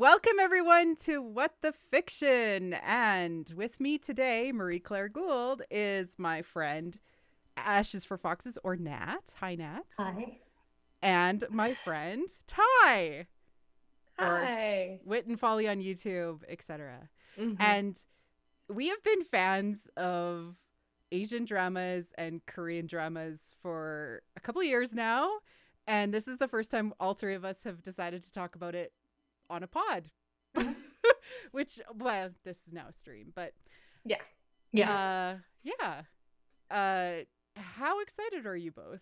Welcome everyone to What the Fiction. And with me today, Marie Claire Gould is my friend Ashes for Foxes or Nat. Hi Nat. Hi. And my friend Ty. Or Hi. Wit and Folly on YouTube, etc. Mm-hmm. And we have been fans of Asian dramas and Korean dramas for a couple of years now. And this is the first time all three of us have decided to talk about it on a pod. Which, well, this is now a stream, but Yeah. How excited are you both?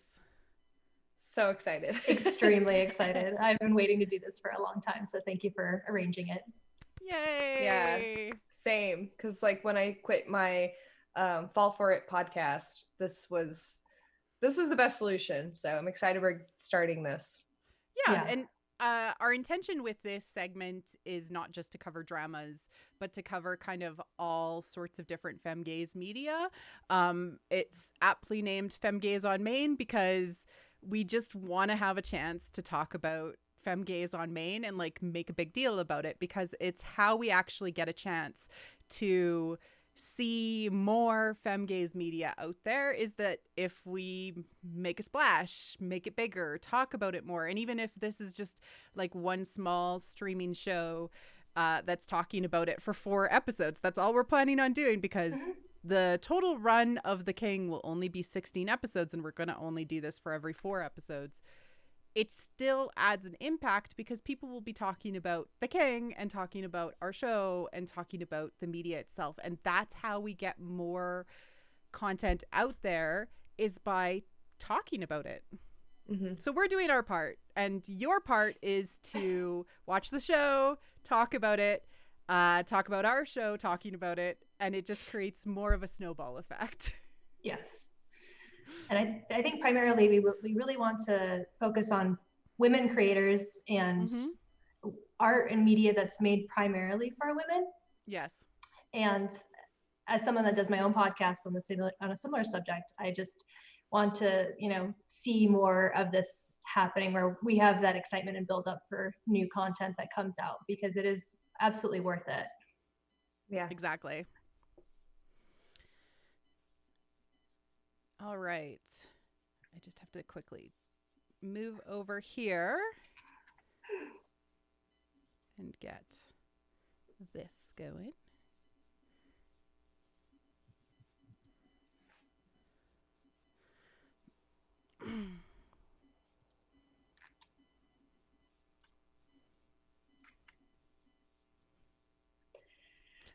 So excited. Extremely excited. I've been waiting to do this for a long time, so thank you for arranging it. Yay! Yeah. Same. Because like when I quit my Fall For It podcast, this was the best solution. So I'm excited we're starting this. Yeah. And our intention with this segment is not just to cover dramas, but to cover kind of all sorts of different Fem-Gaze media. It's aptly named Fem-Gaze-On-Main because we just want to have a chance to talk about Fem-Gaze-On-Main and like make a big deal about it, because it's how we actually get a chance to see more Fem-Gaze media out there, is that if we make a splash, make it bigger, talk about it more. And even if this is just like one small streaming show that's talking about it for 4 episodes, that's all we're planning on doing, because the total run of The King will only be 16 episodes, and we're going to only do this for every 4 episodes. It still adds an impact because people will be talking about The King and talking about our show and talking about the media itself. And that's how we get more content out there, is by talking about it. Mm-hmm. So we're doing our part, and your part is to watch the show, talk about it, talk about our show, talking about it, and it just creates more of a snowball effect. Yes. And I think primarily we really want to focus on women creators and art and media that's made primarily for women. Yes. And as someone that does my own podcast on a similar subject, I just want to, see more of this happening, where we have that excitement and build up for new content that comes out, because it is absolutely worth it. Yeah, exactly. All right. I just have to quickly move over here and get this going.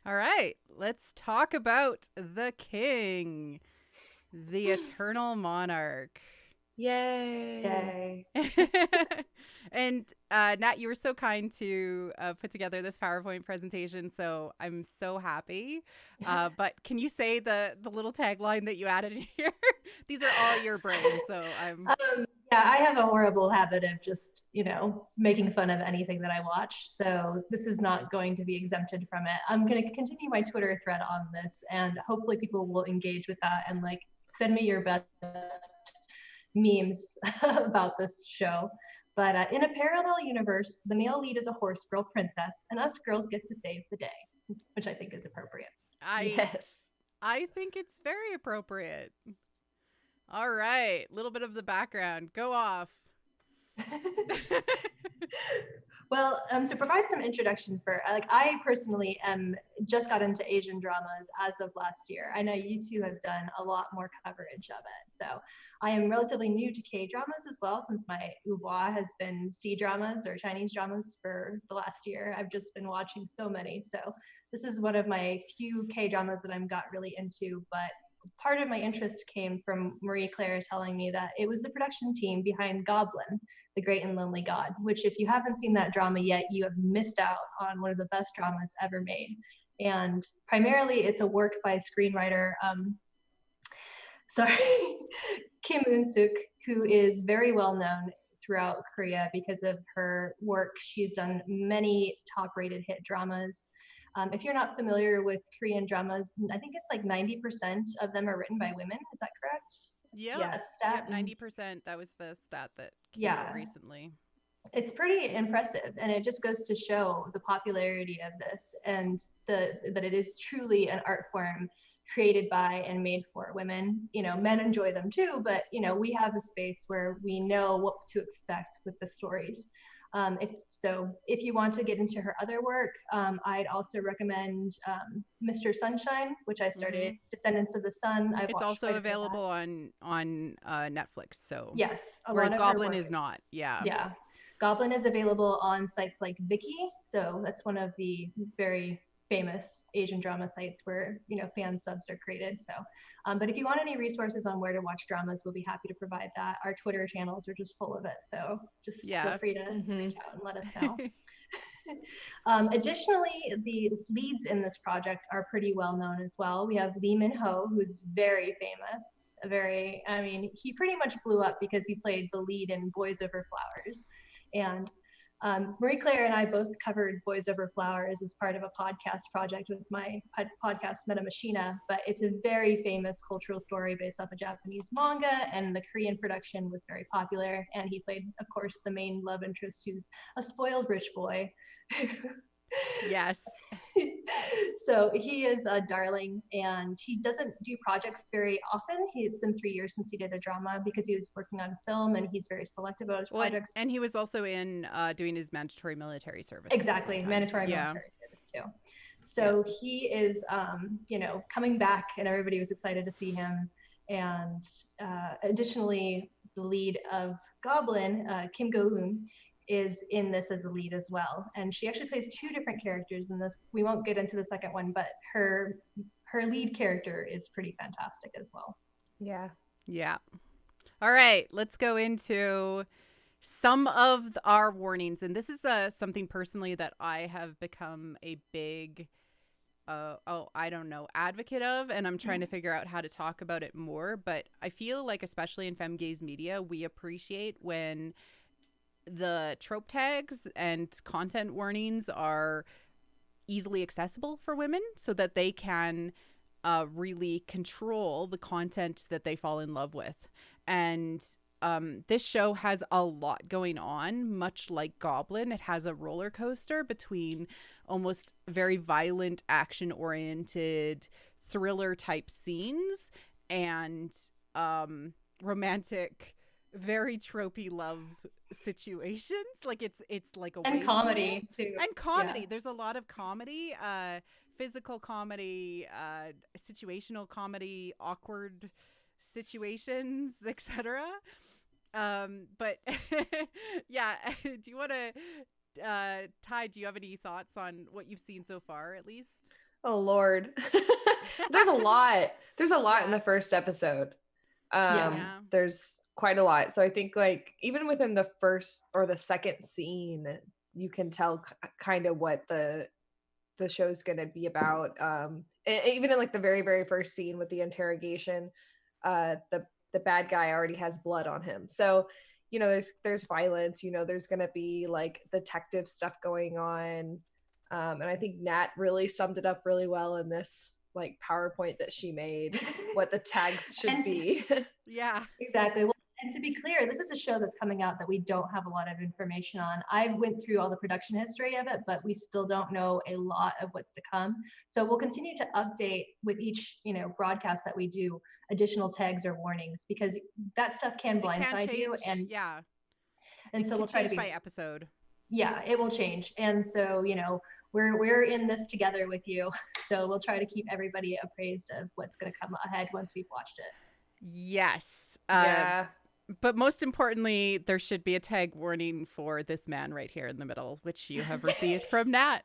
All right, let's talk about The King, the Eternal Monarch. Yay. And Nat, you were so kind to put together this PowerPoint presentation, so I'm so happy. But can you say the little tagline that you added in here? These are all your brains, so I'm... Yeah, I have a horrible habit of just, making fun of anything that I watch. So this is not going to be exempted from it. I'm going to continue my Twitter thread on this, and hopefully people will engage with that and like send me your best memes about this show. But in a parallel universe, the male lead is a horse girl princess, and us girls get to save the day, which I think is appropriate. Yes. I think it's very appropriate. All right, little bit of the background. Go off. Well, to provide some introduction for, I personally just got into Asian dramas as of last year. I know you two have done a lot more coverage of it. So I am relatively new to K-dramas as well, since my oeuvre has been C-dramas or Chinese dramas for the last year. I've just been watching so many. So this is one of my few K-dramas that I've got really into, but part of my interest came from Marie Claire telling me that it was the production team behind Goblin, The Great and Lonely God, which if you haven't seen that drama yet, you have missed out on one of the best dramas ever made. And primarily it's a work by screenwriter, Kim Eun-suk, who is very well known throughout Korea because of her work. She's done many top-rated hit dramas. If you're not familiar with Korean dramas, I think it's like 90% of them are written by women. Is that correct? Yep. Yeah, Yep, 90%. That was the stat that came out recently. It's pretty impressive, and it just goes to show the popularity of this, and that it is truly an art form created by and made for women. Men enjoy them too, but we have a space where we know what to expect with the stories. If you want to get into her other work, I'd also recommend Mr. Sunshine, which I started. Descendants of the Sun. I've It's watched also quite a bit of available that. on Netflix. So Yes, a whereas lot of her Goblin work is not. Yeah. yeah. Goblin is available on sites like Viki, so that's one of the very famous Asian drama sites where fan subs are created. So, but if you want any resources on where to watch dramas, we'll be happy to provide that. Our Twitter channels are just full of it, so just feel free to reach out and let us know. Additionally, the leads in this project are pretty well known as well. We have Lee Min-ho, who's very famous. He pretty much blew up because he played the lead in Boys Over Flowers. And Marie Claire and I both covered Boys Over Flowers as part of a podcast project with my podcast Meta Machina, but it's a very famous cultural story based off a Japanese manga, and the Korean production was very popular. And he played, of course, the main love interest, who's a spoiled rich boy. Yes. So he is a darling, and he doesn't do projects very often. It's been 3 years since he did a drama because he was working on film, and he's very selective about his projects. And he was also in doing his mandatory military service. Exactly, mandatory military service too. So he is, coming back, and everybody was excited to see him. And additionally, the lead of Goblin, Kim Go-eun, is in this as a lead as well, and she actually plays 2 different characters in this. We won't get into the second one, but her lead character is pretty fantastic as well. Yeah. All right, let's go into some of our warnings, and this is something personally that I have become a big advocate of, and I'm trying to figure out how to talk about it more. But I feel like, especially in Fem-Gaze media, we appreciate when the trope tags and content warnings are easily accessible for women so that they can really control the content that they fall in love with. And this show has a lot going on, much like Goblin. It has a roller coaster between almost very violent, action-oriented, thriller-type scenes and romantic, very tropey love situations. Like it's like a and comedy too. And comedy. There's a lot of comedy, physical comedy, situational comedy, awkward situations, etc. But yeah, do you want to Ty, do you have any thoughts on what you've seen so far, at least? Oh Lord. There's a lot in the first episode. There's quite a lot. So I think like even within the first or the second scene, you can tell kind of what the show's going to be about. Even in like the very, very first scene with the interrogation, the bad guy already has blood on him. So, there's violence, there's going to be like detective stuff going on. And I think Nat really summed it up really well in this like PowerPoint that she made, what the tags should be. Yeah, exactly. Well, and to be clear, this is a show that's coming out that we don't have a lot of information on. I went through all the production history of it, but we still don't know a lot of what's to come. So we'll continue to update with each, broadcast that we do, additional tags or warnings, because that stuff can blindside you. And so we'll try to be by episode. Yeah, it will change. And so, we're in this together with you. So we'll try to keep everybody appraised of what's going to come ahead once we've watched it. Yes. But most importantly, there should be a tag warning for this man right here in the middle, which you have received from Nat.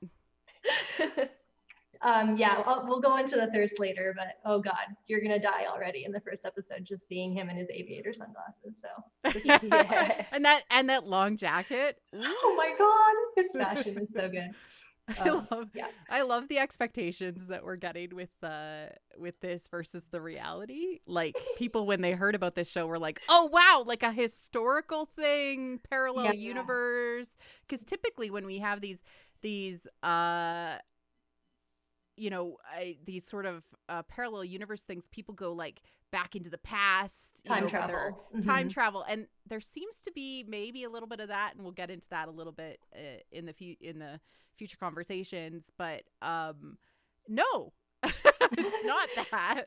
We'll go into the thirst later, but oh God, you're going to die already in the first episode just seeing him in his aviator sunglasses. So yes. and that long jacket. Oh my God, his fashion is so good. I love the expectations that we're getting with this versus the reality. Like people, when they heard about this show, were like, "Oh wow, like a historical thing, parallel universe." Because typically, when we have these these sort of parallel universe things, people go like back into the past, time travel. Time travel, and there seems to be maybe a little bit of that, and we'll get into that a little bit in the future conversations. But no, it's not that.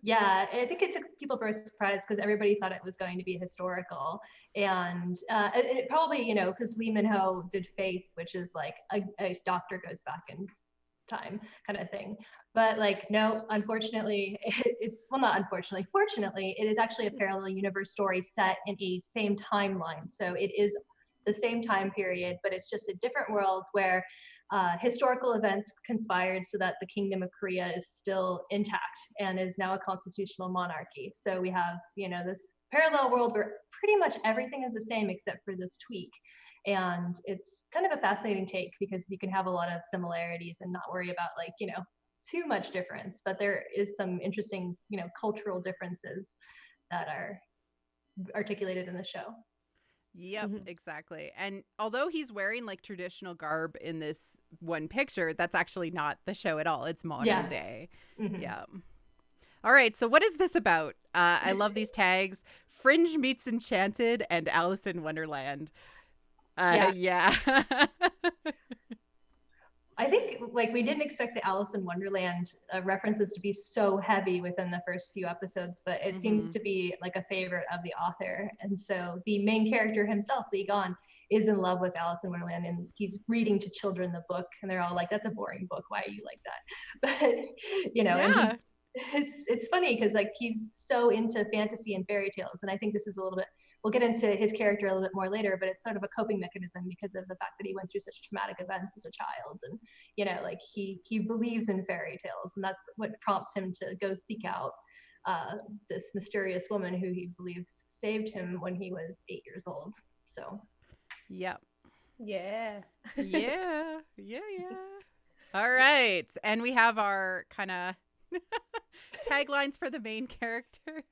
Yeah, I think it took people by surprise because everybody thought it was going to be historical, and it probably, because Lee Min-ho did Faith, which is like a doctor goes back in time kind of thing. But like, no, unfortunately, fortunately, it is actually a parallel universe story set in a same timeline. So it is the same time period, but it's just a different world where historical events conspired so that the Kingdom of Korea is still intact and is now a constitutional monarchy. So we have, this parallel world where pretty much everything is the same except for this tweak. And it's kind of a fascinating take because you can have a lot of similarities and not worry about like, too much difference, but there is some interesting, cultural differences that are articulated in the show. Yep, exactly. And although he's wearing like traditional garb in this one picture, that's actually not the show at all. It's modern day. Yeah. All right. So what is this about? I love these tags. Fringe meets Enchanted and Alice in Wonderland. Yeah. I think like we didn't expect the Alice in Wonderland references to be so heavy within the first few episodes, but it seems to be like a favorite of the author. And so the main character himself, Lee Gon, is in love with Alice in Wonderland, and he's reading to children the book, and they're all like, "That's a boring book. Why are you like that?" But and it's funny because like he's so into fantasy and fairy tales, and I think this is a little bit. We'll get into his character a little bit more later, but it's sort of a coping mechanism because of the fact that he went through such traumatic events as a child, and like he believes in fairy tales, and that's what prompts him to go seek out this mysterious woman who he believes saved him when he was 8 years old. So, yep, yeah. All right, and we have our kind of taglines for the main characters.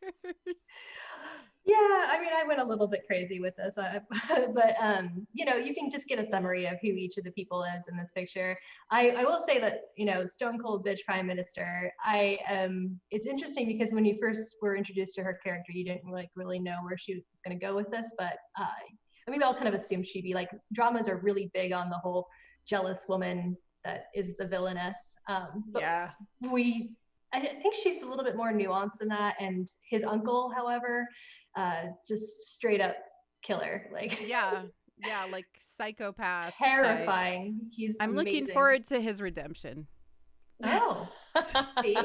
Yeah, I mean, I went a little bit crazy with this, but you can just get a summary of who each of the people is in this picture. I will say that, Stone Cold Bitch Prime Minister, it's interesting because when you first were introduced to her character, you didn't really know where she was going to go with this, but I mean, we all kind of assumed she'd be like, dramas are really big on the whole jealous woman that is the villainess. Yeah. I think she's a little bit more nuanced than that, and his uncle, however, just straight up killer, like like psychopath, terrifying type. I'm amazing. Looking forward to his redemption. See,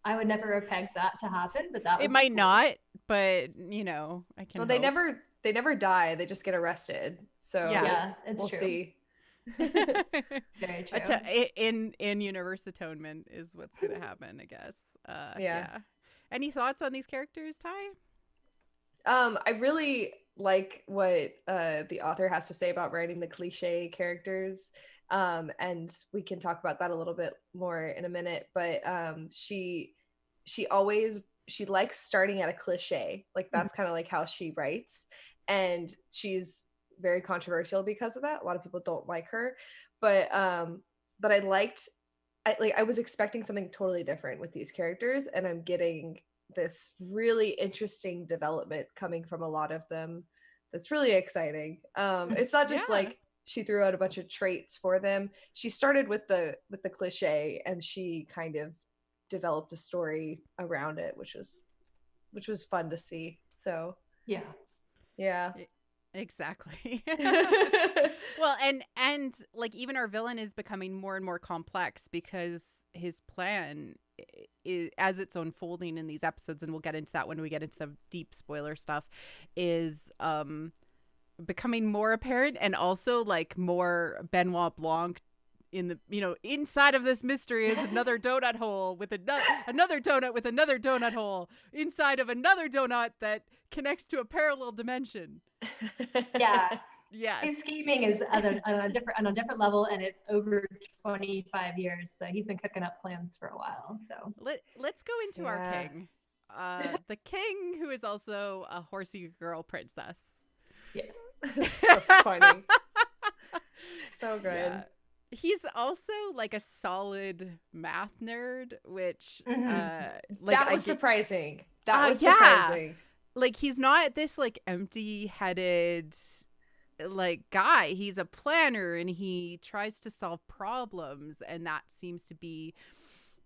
I would never have pegged that to happen, but that it might cool. not, but I can well, they never die, they just get arrested, so it's we'll true. See. Very true. In Universe Atonement is what's gonna happen, I guess. Yeah. Any thoughts on these characters, Ty? I really like what the author has to say about writing the cliche characters, and we can talk about that a little bit more in a minute. But she likes starting at a cliche, like that's kind of like how she writes, and she's very controversial because of that. A lot of people don't like her, but I was expecting something totally different with these characters, and I'm getting this really interesting development coming from a lot of them that's really exciting. It's not just like she threw out a bunch of traits for them. She started with the cliche, and she kind of developed a story around it, which was fun to see. So yeah. Exactly. Well, and like even our villain is becoming more and more complex because his plan is, as it's unfolding in these episodes, and we'll get into that when we get into the deep spoiler stuff, is becoming more apparent, and also like more Benoit Blanc in the inside of this mystery is another donut hole with another donut with another donut hole inside of another donut that connects to a parallel dimension. Yeah. His scheming is on a different level, and it's over 25 years. So he's been cooking up plans for a while. So let's go into our king, the king who is also a horsey girl princess. Yes. So funny. So good. He's also like a solid math nerd, which Mhm. like That was surprising. That was yeah. surprising. Like he's not this like empty-headed like guy. He's a planner and he tries to solve problems, and that seems to be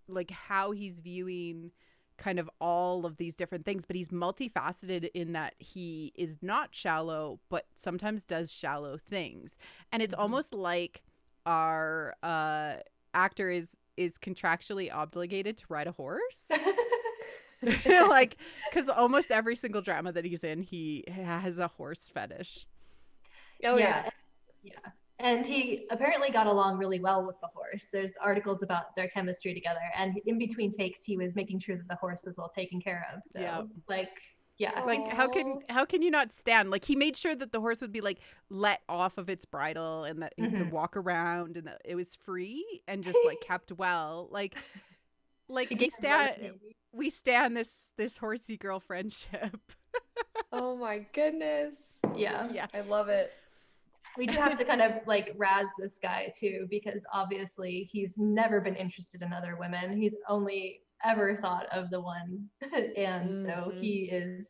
like how he's viewing kind of all of these different things, but he's multifaceted in that he is not shallow but sometimes does shallow things. And it's almost like our actor is contractually obligated to ride a horse. Like, because almost every single drama that he's in, he has a horse fetish. Oh yeah. Yeah. And he apparently got along really well with the horse. There's articles about their chemistry together. And in between takes, he was making sure that the horse was well taken care of. So, Yeah. like, yeah. Like how can you not stand? Like he made sure that the horse would be like let off of its bridle and that he could walk around and that it was free and just like kept well. Like we stand this horsey girl friendship. Oh my goodness. Yeah. Yes. I love it. We do have to kind of like razz this guy too, because obviously he's never been interested in other women. He's only ever thought of the one. And so he is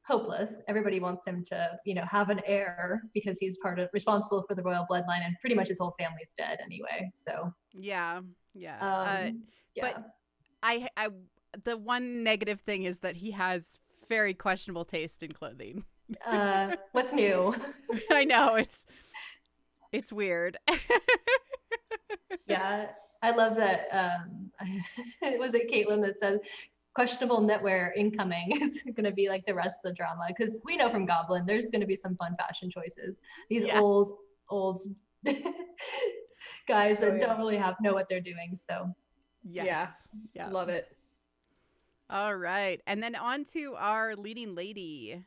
hopeless. Everybody wants him to, have an heir because he's responsible for the royal bloodline, and pretty much his whole family's dead anyway. So yeah. yeah. But I the one negative thing is that he has very questionable taste in clothing. What's new? I know it's weird. Yeah, I love that. Was it Caitlin that said questionable knitwear incoming? It's going to be like the rest of the drama, because we know from Goblin there's going to be some fun fashion choices. These old guys that don't really know what they're doing. So yeah, love it. All right, and then on to our leading lady.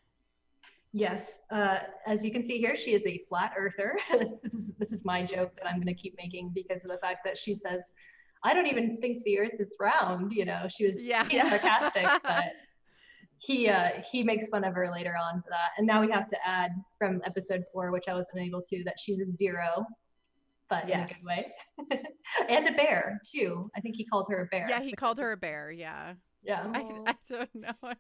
Yes, as you can see here, she is a flat earther. This is my joke that I'm going to keep making because of the fact that she says, I don't even think the earth is round. She was being sarcastic, but he makes fun of her later on for that. And now we have to add from episode 4, which I was unable to, that she's a 0, but in a good way. And a bear too. I think he called her a bear. Yeah, he called her a bear. Yeah. I don't know.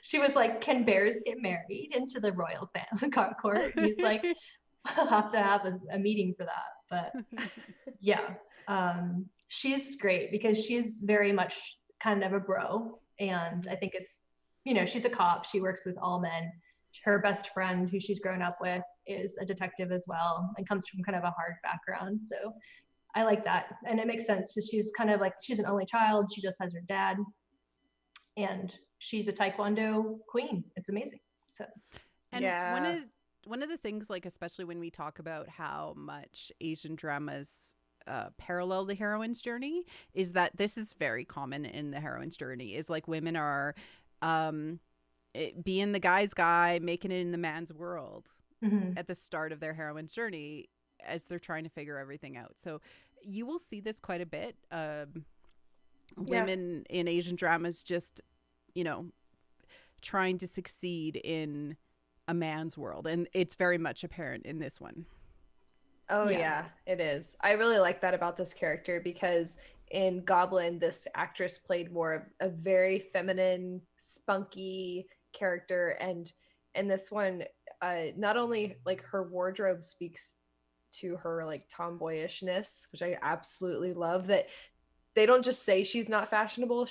She was like, can bears get married into the royal family court? And he's like, I'll have to have a meeting for that. But yeah, she's great because she's very much kind of a bro. And I think it's, she's a cop. She works with all men. Her best friend, who she's grown up with, is a detective as well and comes from kind of a hard background. So I like that. And it makes sense because she's kind of like, she's an only child. She just has her dad. And she's a taekwondo queen. It's amazing. So, and one of the things, like especially when we talk about how much Asian dramas parallel the heroine's journey, is that this is very common in the heroine's journey. Is like women are being the guy's guy, making it in the man's world at the start of their heroine's journey as they're trying to figure everything out. So you will see this quite a bit. Women in Asian dramas just, trying to succeed in a man's world. And it's very much apparent in this one. Oh, yeah, it is. I really like that about this character because in Goblin, this actress played more of a very feminine, spunky character. And in this one, not only like her wardrobe speaks to her like tomboyishness, which I absolutely love, that they don't just say she's not fashionable.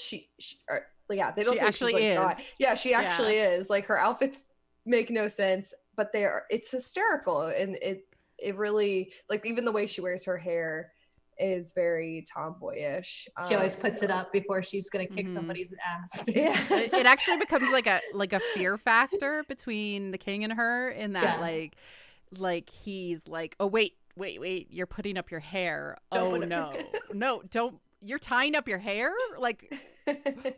They don't say actually she's like is. not. Yeah, she actually is. Like her outfits make no sense, but it's hysterical, and it really, like, even the way she wears her hair is very tomboyish. She always puts it up before she's gonna kick somebody's ass. Yeah. It actually becomes like a fear factor between the king and her, in that like he's like, oh wait, you're putting up your hair. No, don't. You're tying up your hair? Like,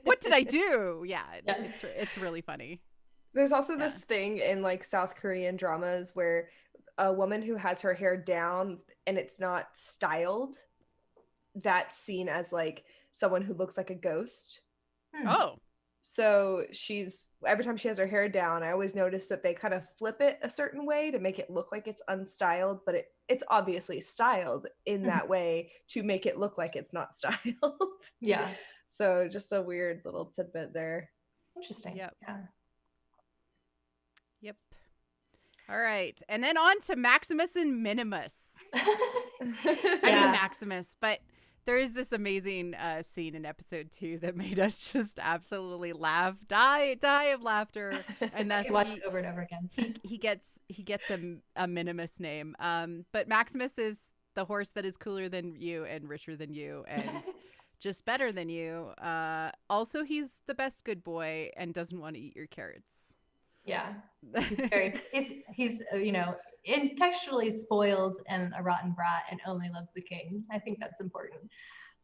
what did I do? Yeah. It's really funny. There's also this thing in like South Korean dramas where a woman who has her hair down and it's not styled, that's seen as like someone who looks like a ghost. Oh. So every time she has her hair down, I always notice that they kind of flip it a certain way to make it look like it's unstyled, but it's obviously styled in that way to make it look like it's not styled. Yeah. So just a weird little tidbit there. Interesting. Yep. Yeah. Yep. All right. And then on to Maximus and Minimus. I mean Maximus, but there is this amazing scene in episode 2 that made us just absolutely laugh, die of laughter, and that's watch it over and over again. He gets a Minimus name, but Maximus is the horse that is cooler than you and richer than you and just better than you. Also, he's the best good boy and doesn't want to eat your carrots. Yeah, he's intellectually spoiled and a rotten brat and only loves the king. I think that's important.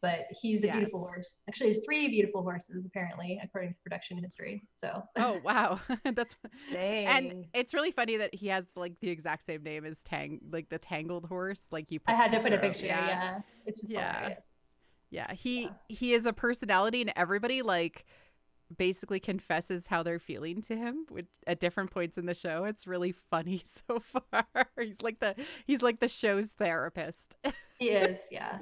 But he's a beautiful horse. Actually, there's 3 beautiful horses apparently, according to production history. So. Oh wow, that's dang. And it's really funny that he has like the exact same name as the Tangled horse. Like you. I had to put a picture. Yeah, it's just hilarious. Yeah, he is a personality, and everybody like basically confesses how they're feeling to him at different points in the show. It's really funny so far. He's like the show's therapist. He is, yeah.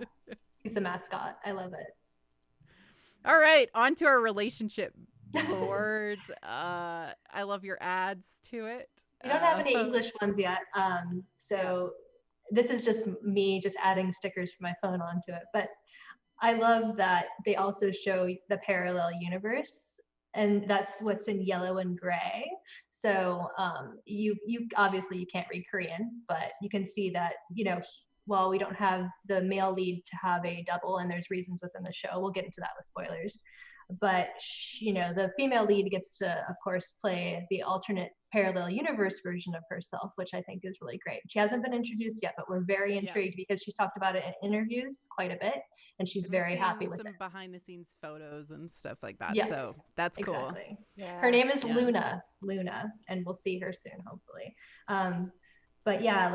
He's the mascot. I love it. All right, on to our relationship board. I love your ads to it. We don't have any English ones yet. So this is just me just adding stickers from my phone onto it. But I love that they also show the parallel universe, and that's what's in yellow and gray. So you obviously you can't read Korean, but you can see that, while we don't have the male lead to have a double, and there's reasons within the show, we'll get into that with spoilers. But the female lead gets to, of course, play the alternate parallel universe version of herself, which I think is really great. She hasn't been introduced yet, but we're very intrigued because she's talked about it in interviews quite a bit, and she's very happy with some it. Behind the scenes photos and stuff like that. Yes, so that's cool. Exactly. Yeah. Her name is Luna, and we'll see her soon, hopefully. But yeah,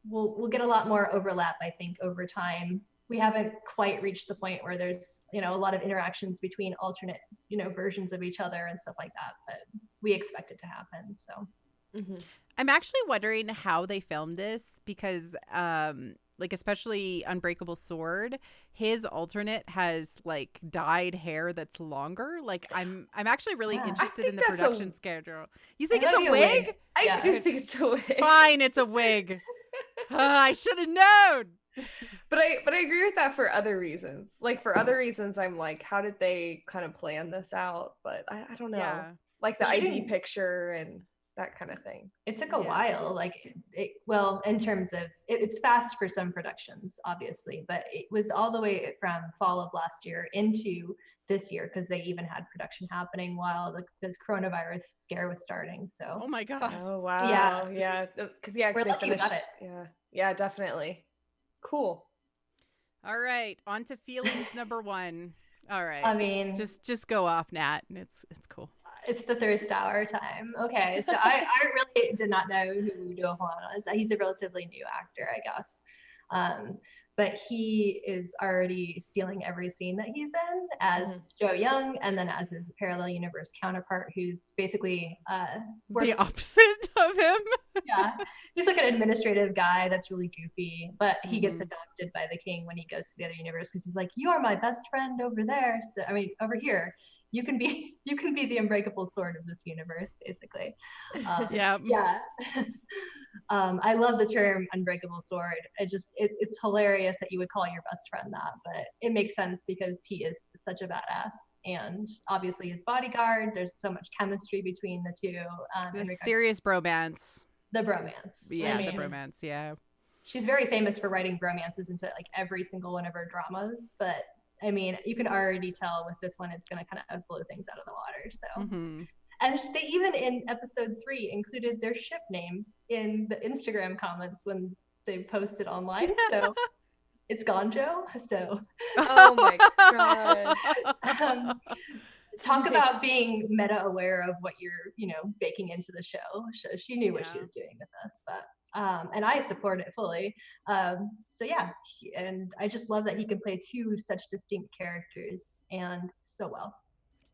we'll get a lot more overlap, I think, over time. We haven't quite reached the point where there's, a lot of interactions between alternate, versions of each other and stuff like that, but we expect it to happen. So I'm actually wondering how they filmed this because, especially Unbreakable Sword, his alternate has like dyed hair that's longer. Like I'm actually really interested in the production schedule. You think it's a wig? I do think it's a wig. Fine, it's a wig. I should have known. But I agree with that for other reasons. Like for other reasons, I'm like, how did they kind of plan this out? But I don't know. Yeah. Like the ID picture and that kind of thing. It took a while. Like, in terms of it's fast for some productions, obviously, but it was all the way from fall of last year into this year because they even had production happening while the coronavirus scare was starting. So. Oh my god. Oh wow. Yeah. Because they finished. Yeah, definitely. Cool. All right, on to feelings number 1. All right. I mean, just go off, Nat. It's cool. It's the thirst hour time. Okay, so I really did not know who Do Hwan was. He's a relatively new actor, I guess. But he is already stealing every scene that he's in as Jo Young, and then as his parallel universe counterpart, who's basically the opposite of him. Yeah, he's like an administrative guy that's really goofy, but he gets adopted by the king when he goes to the other universe because he's like, "You're my best friend over there." So over here. You can be the unbreakable sword of this universe, basically. Yeah. I love the term unbreakable sword. It's hilarious that you would call your best friend that, but it makes sense because he is such a badass, and obviously his bodyguard. There's so much chemistry between the two. The serious bromance. The bromance. Yeah, the bromance. Yeah. She's very famous for writing bromances into like every single one of her dramas, but. I mean, you can already tell with this one, it's going to kind of blow things out of the water. So, and they even in episode 3 included their ship name in the Instagram comments when they posted online. So it's Gonjo. So, oh my god. Talk about being meta aware of what you're, baking into the show. So she knew what she was doing with this, but. And I support it fully. So yeah, and I just love that he can play 2 such distinct characters and so well.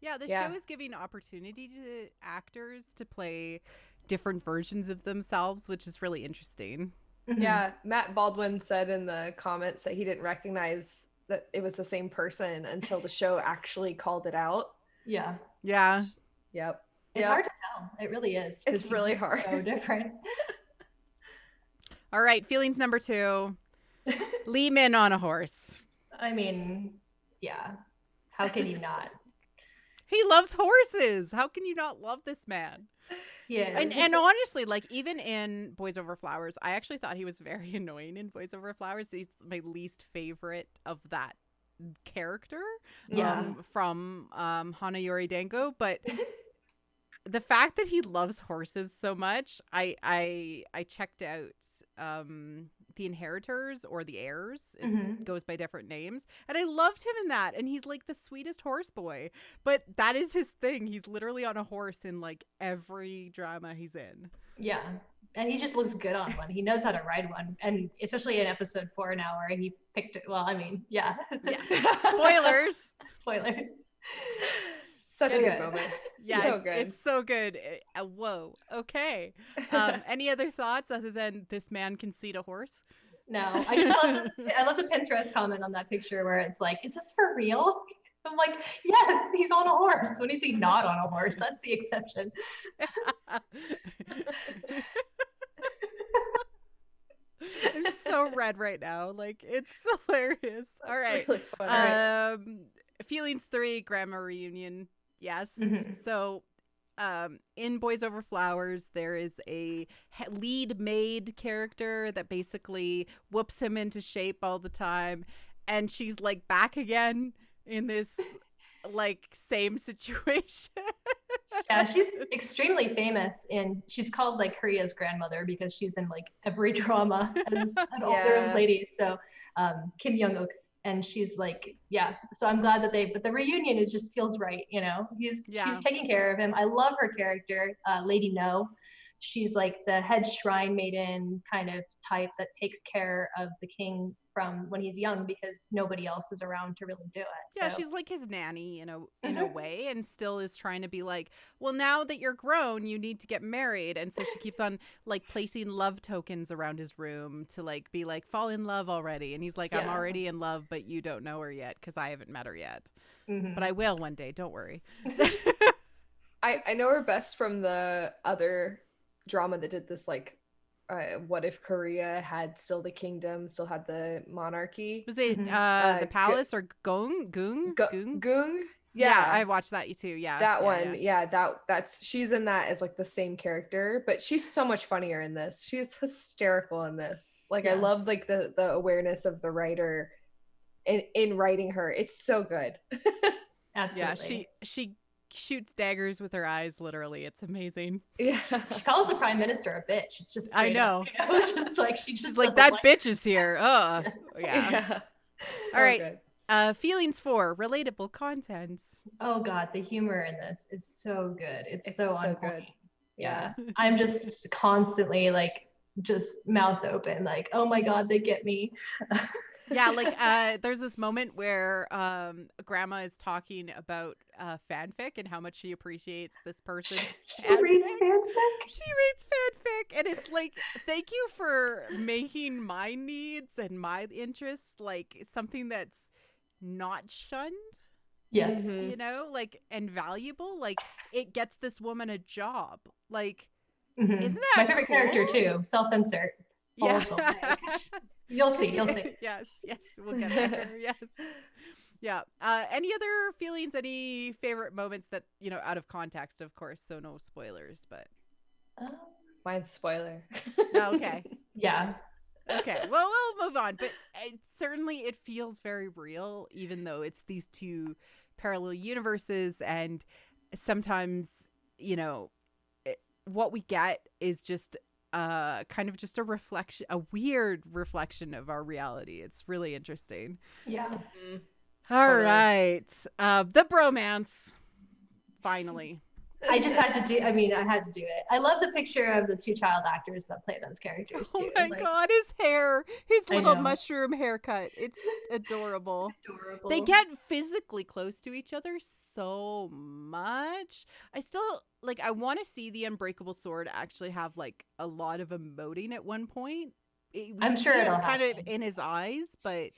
Yeah, the Yeah. show is giving opportunity to actors to play different versions of themselves, which is really interesting. Yeah, Matt Baldwin said in the comments that he didn't recognize that it was the same person until the show actually called it out. Yeah. Yeah. Yep. It's hard to tell. It really is. It's really hard. So different. All right, feelings number 2. Lee Min on a horse. I mean, yeah. How can you not? He loves horses. How can you not love this man? Yeah. And honestly, like, even in Boys Over Flowers, I actually thought he was very annoying in Boys Over Flowers. He's my least favorite of that character from Hanayori Dango. But the fact that he loves horses so much, I checked out The Inheritors or The Heirs. It goes by different names, and I loved him in that, and he's like the sweetest horse boy, but that is his thing. He's literally on a horse in like every drama he's in. Yeah, and he just looks good on one. He knows how to ride one, and especially in episode 4 now where he picked it. Well, I mean, yeah. Spoilers. Such a good moment. Yeah, so good. It's so good. Whoa. Okay. Any other thoughts other than this man can seat a horse? No, I love the Pinterest comment on that picture where it's like, is this for real? I'm like, yes, he's on a horse. When is he not on a horse? That's the exception. I'm so red right now. Like, it's hilarious. All right. Really fun. Feelings 3, grandma reunion. Yes. So in Boys Over Flowers, there is a lead maid character that basically whoops him into shape all the time. And she's like back again in this like same situation. Yeah, she's extremely famous, and she's called like Korea's grandmother because she's in like every drama as an older lady. So Kim Young-ok, and she's like, yeah. So I'm glad that but the reunion just feels right, you know. She's taking care of him. I love her character, Lady No. She's like the head shrine maiden kind of type that takes care of the king from when he's young because nobody else is around to really do it. Yeah, so she's like his nanny in a way, and still is trying to be like, well, now that you're grown, you need to get married. And so she keeps on like placing love tokens around his room to like be like, fall in love already. And he's like, I'm already in love, but you don't know her yet because I haven't met her yet. But I will one day. Don't worry. I know her best from the other drama that did this, like what if Korea had still the kingdom, still had the monarchy? Was it the palace or Goong? Yeah, I watched that too. Yeah, that one. Yeah, that's she's in that as like the same character, but she's so much funnier in this. She's hysterical in this. Like I love like the awareness of the writer in writing her. It's so good. Absolutely. Yeah, she shoots daggers with her eyes, literally. It's amazing. Yeah, she calls the prime minister a bitch. It's just I know. Up, you know? It's just like she's like that bitch is here. Oh, yeah. So all right. Good. Feelings 4, relatable content. Oh God, the humor in this is so good. It's so good. Yeah. I'm just constantly like just mouth open, like, oh my God, they get me. Yeah, like there's this moment where grandma is talking about fanfic and how much she appreciates this person's she reads fanfic. She reads fanfic, and it's like, thank you for making my needs and my interests like something that's not shunned. Yes. You know, like, and valuable. Like, it gets this woman a job. Like, isn't that my favorite character too? Self-insert. Yeah. You'll see. Yes, we'll get there. Yes. Yeah. Any other feelings, any favorite moments that, you know, out of context, of course, so no spoilers, but. Mine's spoiler. Okay. Yeah. Okay. Well, we'll move on, but it feels very real, even though it's these two parallel universes, and sometimes, you know, what we get is just kind of just a weird reflection of our reality. It's really interesting. Yeah. All right. The bromance. Finally. I just had to do. I mean, I had to do it. I love the picture of the two child actors that play those characters Oh too. my Like, god, his hair, his I little know, mushroom haircut. It's adorable. They adorable. get physically close to each other so much. I still like I want to see the unbreakable sword actually have like a lot of emoting at one point. We I'm see sure it'll it kind of happen. in his eyes, but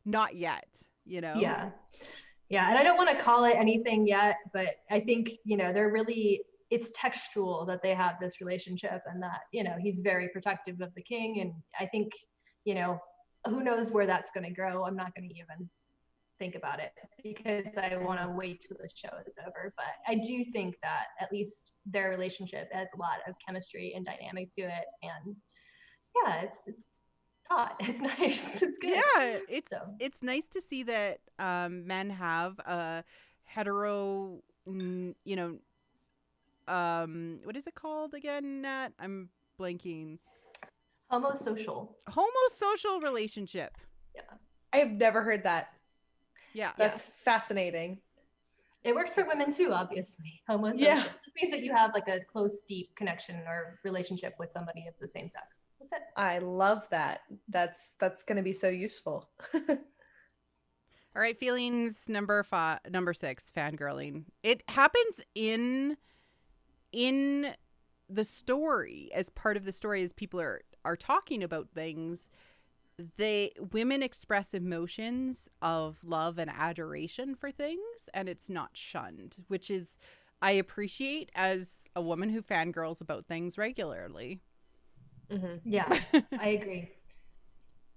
not yet, you know? Yeah. Yeah, and I don't want to call it anything yet, but I think, they're really, it's textual that they have this relationship and that, he's very protective of the king. And I think, you know, who knows where that's going to grow. I'm not going to even think about it because I want to wait till the show is over. But I do think that at least their relationship has a lot of chemistry and dynamic to it. And yeah, it's hot. It's nice. It's good. Yeah, So it's nice to see that men have a hetero, you know, what is it called again, Nat? I'm blanking. homosocial. Homosocial relationship. Yeah. I have never heard that. Yeah. That's fascinating. It works for women too, obviously. Homosocial. Yeah. It just means that you have like a close, deep connection or relationship with somebody of the same sex. That's it. I love that. That's going to be so useful. All right, feelings number 6, fangirling. It happens in the story, as part of the story, as people are talking about things. Women express emotions of love and adoration for things, and it's not shunned, which is I appreciate as a woman who fangirls about things regularly. Mm-hmm. Yeah, I agree.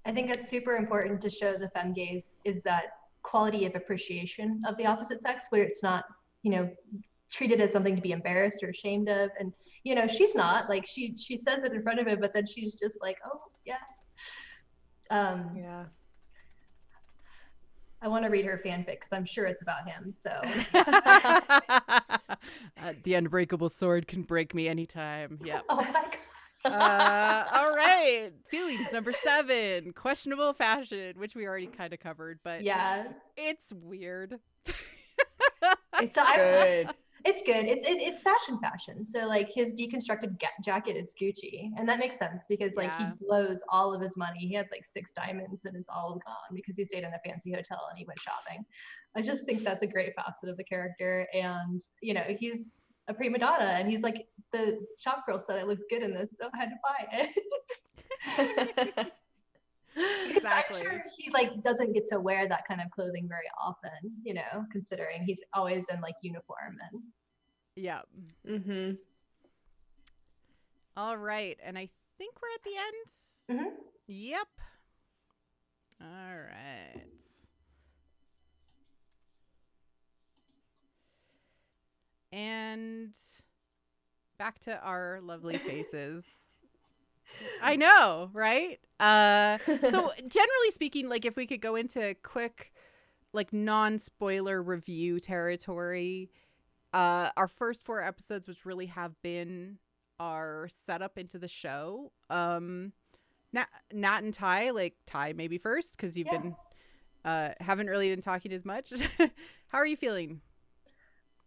I think it's super important to show the femme gaze is that quality of appreciation of the opposite sex, where it's not, treated as something to be embarrassed or ashamed of. And, she's not like, she says it in front of him, but then she's just like, oh yeah. Yeah. I want to read her fanfic because I'm sure it's about him. So the unbreakable sword can break me anytime. Yep. Oh my god. All right. Feelings number 7. Questionable fashion, which we already kind of covered, but yeah, it's weird. It's good. It's good. It's fashion. So like his deconstructed jacket is Gucci, and that makes sense because like he blows all of his money. He had like 6 diamonds, and it's all gone because he stayed in a fancy hotel and he went shopping. I just think that's a great facet of the character, and he's a prima donna, and he's like, the shop girl said it looks good in this, so I had to buy it. Exactly. I'm sure he like doesn't get to wear that kind of clothing very often, considering he's always in like uniform and. Yeah. Mm-hmm. All right, and I think we're at the end. Mm-hmm. Yep. All right. And back to our lovely faces. I know, right? So generally speaking, like if we could go into quick, like non-spoiler review territory, our first 4 episodes, which really have been our setup into the show. Nat and Ty, like Ty maybe first, because you've been haven't really been talking as much. How are you feeling?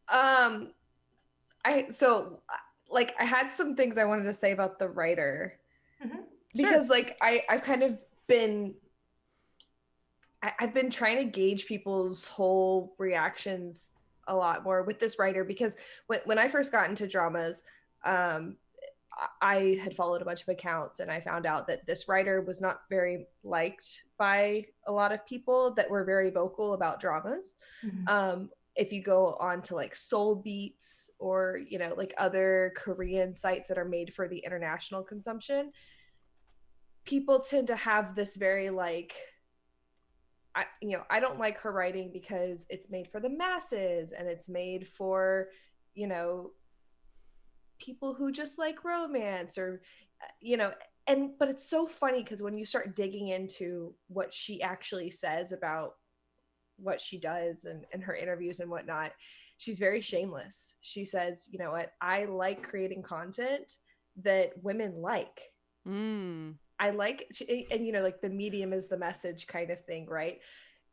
I had some things I wanted to say about the writer. Mm-hmm. Because like I've kind of been I've been trying to gauge people's whole reactions a lot more with this writer, because when I first got into dramas, I had followed a bunch of accounts and I found out that this writer was not very liked by a lot of people that were very vocal about dramas. Mm-hmm. If you go on to like Soul Beats or, like other Korean sites that are made for the international consumption, people tend to have this very like, I don't like her writing because it's made for the masses and it's made for, people who just like romance or, but it's so funny because when you start digging into what she actually says about what she does and her interviews and whatnot, she's very shameless. She says, you know what, I like creating content that women like. I like, and like the medium is the message kind of thing, right?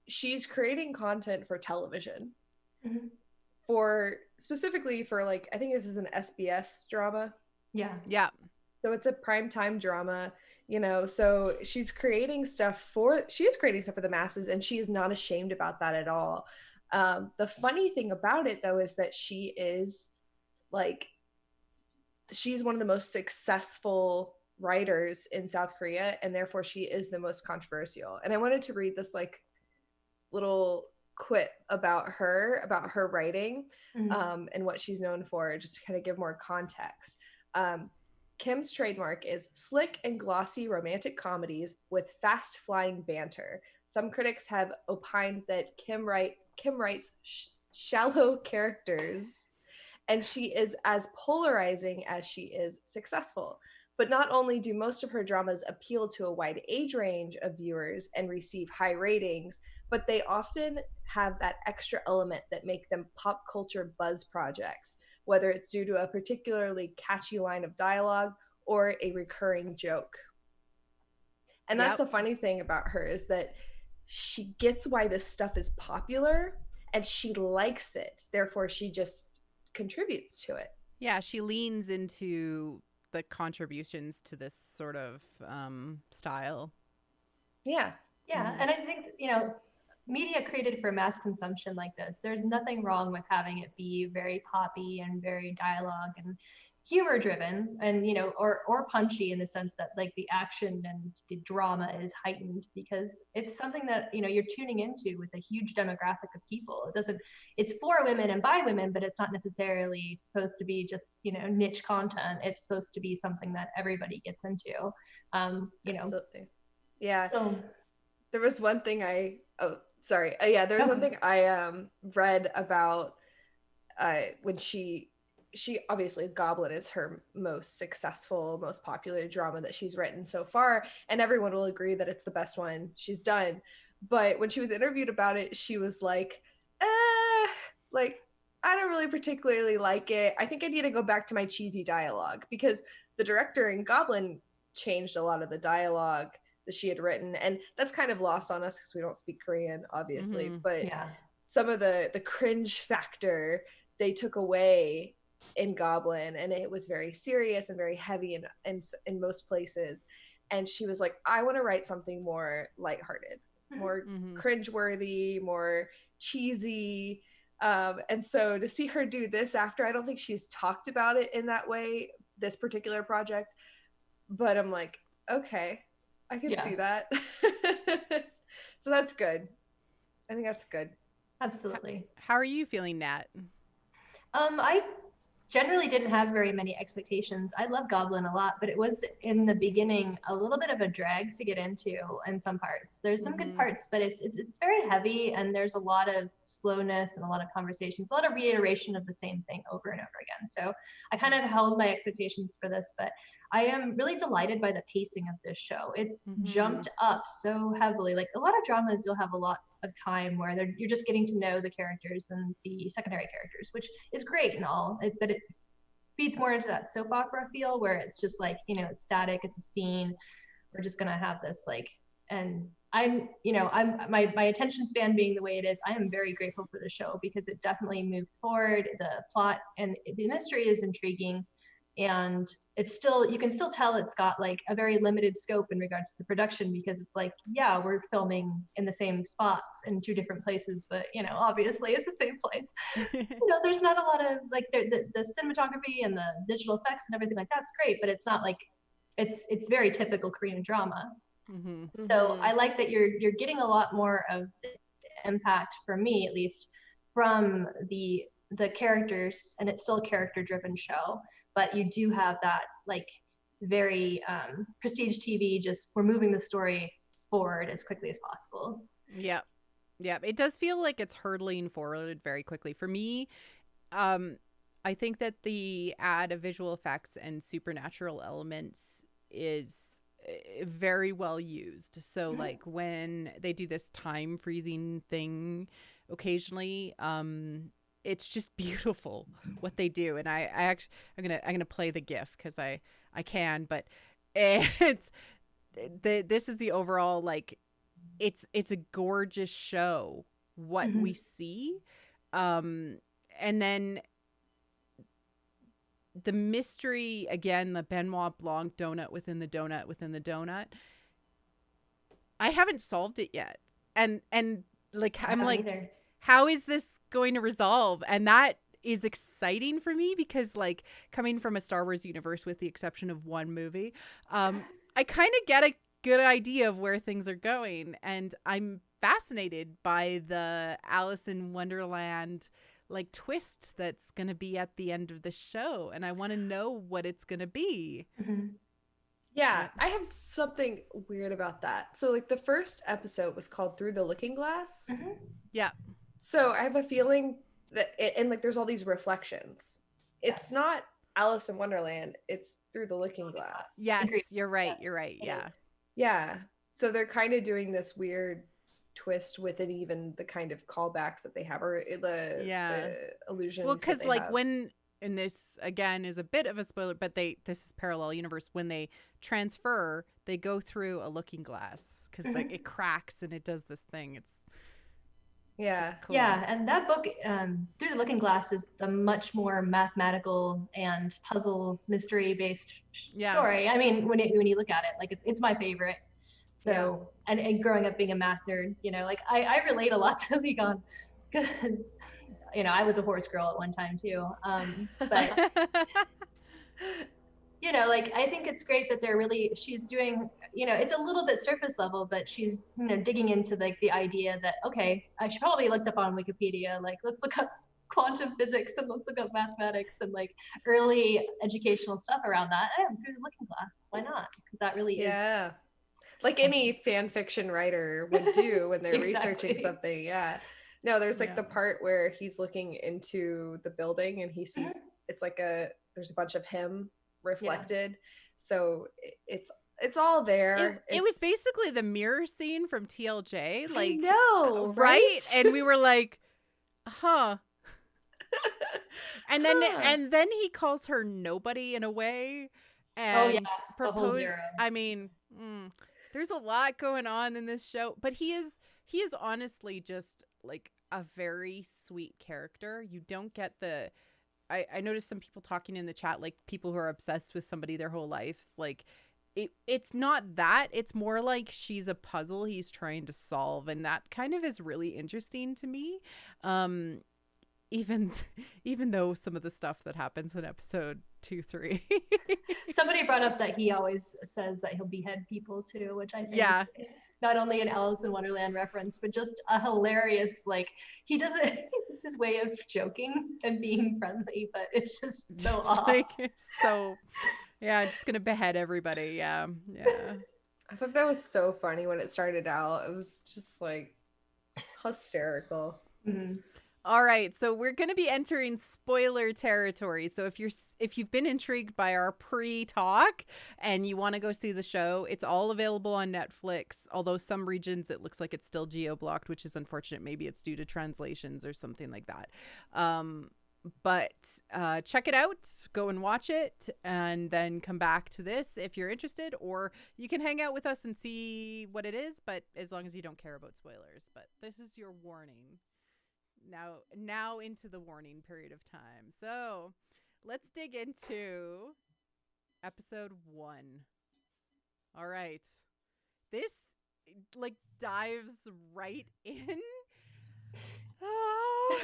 She's creating content for television. Mm-hmm. for specifically for like, I think this is an SBS drama. Yeah. Yeah. So it's a primetime drama, you know, so she is creating stuff for the masses, and she is not ashamed about that at all. The funny thing about it though is that she's one of the most successful writers in South Korea, and therefore she is the most controversial. And I wanted to read this like little quip about her writing, and what she's known for, just to kind of give more context. Kim's trademark is slick and glossy romantic comedies with fast flying banter. Some critics have opined that Kim writes shallow characters, and she is as polarizing as she is successful. But not only do most of her dramas appeal to a wide age range of viewers and receive high ratings, but they often have that extra element that make them pop culture buzz projects, whether it's due to a particularly catchy line of dialogue or a recurring joke. And that's the funny thing about her, is that she gets why this stuff is popular and she likes it. Therefore, she just contributes to it. Yeah, she leans into the contributions to this sort of style. Yeah. And I think, media created for mass consumption like this, there's nothing wrong with having it be very poppy and very dialogue and humor driven, and or punchy, in the sense that like the action and the drama is heightened, because it's something that you're tuning into with a huge demographic of people. It's for women and by women, but it's not necessarily supposed to be just niche content. It's supposed to be something that everybody gets into. Absolutely. Yeah. So there was one thing there was one thing I read about when she obviously, Goblin is her most successful, most popular drama that she's written so far, and everyone will agree that it's the best one she's done. But when she was interviewed about it, she was like, I don't really particularly like it. I think I need to go back to my cheesy dialogue, because the director in Goblin changed a lot of the dialogue that she had written, and that's kind of lost on us because we don't speak Korean, obviously. But some of the cringe factor they took away in Goblin, and it was very serious and very heavy in most places. And she was like, I want to write something more lighthearted, more cringeworthy, more cheesy. And so to see her do this after, I don't think she's talked about it in that way, this particular project, but I'm like, okay, I can see that. So that's good. I think that's good. Absolutely. How are you feeling, Nat? I generally didn't have very many expectations. I love Goblin a lot, but it was in the beginning a little bit of a drag to get into in some parts. There's some good parts, but it's very heavy, and there's a lot of slowness and a lot of conversations, a lot of reiteration of the same thing over and over again. So I kind of held my expectations for this, but I am really delighted by the pacing of this show. It's jumped up so heavily. Like a lot of dramas, you'll have a lot of time where you're just getting to know the characters and the secondary characters, which is great and all, but it feeds more into that soap opera feel, where it's just like, it's static, it's a scene, we're just gonna have this like, and I'm my attention span being the way it is, I am very grateful for the show, because it definitely moves forward. The plot and the mystery is intriguing, and it's still, you can still tell it's got like a very limited scope in regards to production, because it's like, yeah, we're filming in the same spots in two different places, but obviously it's the same place. There's not a lot of like the cinematography and the digital effects and everything like that's great, but it's not like it's very typical Korean drama. So I like that you're getting a lot more of the impact, for me at least, from the characters, and it's still a character driven show, but you do have that like very prestige TV, just we're moving the story forward as quickly as possible. Yeah, it does feel like it's hurtling forward very quickly. For me, I think that the add of visual effects and supernatural elements is very well used. So like when they do this time freezing thing occasionally, it's just beautiful what they do. And I'm gonna play the GIF because I can, but this is the overall, like, it's a gorgeous show what we see, and then the mystery again, the Benoit Blanc donut within the donut within the donut. I haven't solved it yet, and like I'm like, either. How how is this going to resolve? And that is exciting for me because, like, coming from a Star Wars universe, with the exception of one movie, I kind of get a good idea of where things are going, and I'm fascinated by the Alice in Wonderland like twist that's going to be at the end of the show, and I want to know what it's going to be. Mm-hmm. Yeah, I have something weird about that. So like the first episode was called Through the Looking Glass. Mm-hmm. Yeah. So I have a feeling that and like there's all these reflections. It's not Alice in Wonderland, it's Through the Looking Glass. Yes, Agreed. you're right. You're right. Yeah. Yeah. So they're kind of doing this weird twist within even the kind of callbacks that they have, or the illusions. Well, because like have. when, and this again is a bit of a spoiler, but this is parallel universe. When they transfer, they go through a looking glass because like it cracks and it does this thing. It's cool. Yeah, and that book, Through the Looking Glass, is a much more mathematical and puzzle mystery based story. I mean, when you look at it, like it's my favorite. So, and growing up being a math nerd, you know, like I relate a lot to Ligon because, you know, I was a horse girl at one time too. But you know, like I think it's great that she's doing, you know, it's a little bit surface level, but she's, you know, digging into like the idea that, okay, I should probably looked up on Wikipedia, like let's look up quantum physics and let's look up mathematics and like early educational stuff around that. Through the Looking Glass, why not? Because that really is. Like any fan fiction writer would do when they're researching something. Yeah. No, there's like the part where he's looking into the building and he sees it's like there's a bunch of him reflected. So it's all there. It was basically the mirror scene from TLJ. Like, no, right? And we were like, huh. And then he calls her nobody in a way and proposes. I mean, there's a lot going on in this show, but he is honestly just like a very sweet character. You don't get the I noticed some people talking in the chat, like people who are obsessed with somebody their whole lives. Like it's not that, it's more like she's a puzzle he's trying to solve, and that kind of is really interesting to me. Even though some of the stuff that happens in episode 2-3. Somebody brought up that he always says that he'll behead people too, which I think is not only an Alice in Wonderland reference, but just a hilarious, like, he doesn't, it's his way of joking and being friendly, but it's just so off. Like, it's so, I'm just gonna behead everybody. Yeah. I thought that was so funny when it started out. It was just like hysterical. Mm-hmm. All right, so we're going to be entering spoiler territory. So if you've been intrigued by our pre-talk and you want to go see the show, it's all available on Netflix. Although some regions it looks like it's still geo-blocked, which is unfortunate. Maybe it's due to translations or something like that. But check it out, go and watch it, and then come back to this if you're interested, or you can hang out with us and see what it is, but as long as you don't care about spoilers. But this is your warning. Now into the warning period of time. So let's dig into episode 1. All right. This like dives right in. Oh.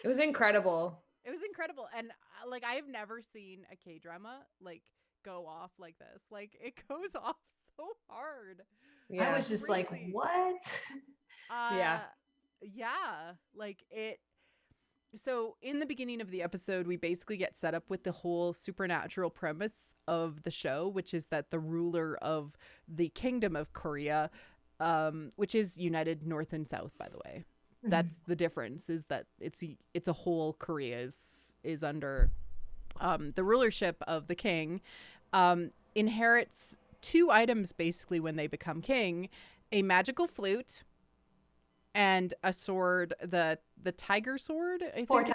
It was incredible. It was incredible. And like, I've never seen a K-drama like go off like this. Like, it goes off so hard. I was just like, what? Yeah, like it. So in the beginning of the episode, we basically get set up with the whole supernatural premise of the show, which is that the ruler of the kingdom of Korea, which is united North and South, by the way. Mm-hmm. That's the difference, is that it's a whole Korea is under the rulership of the king, inherits 2 items basically when they become king: a magical flute and a sword, the tiger sword, I think.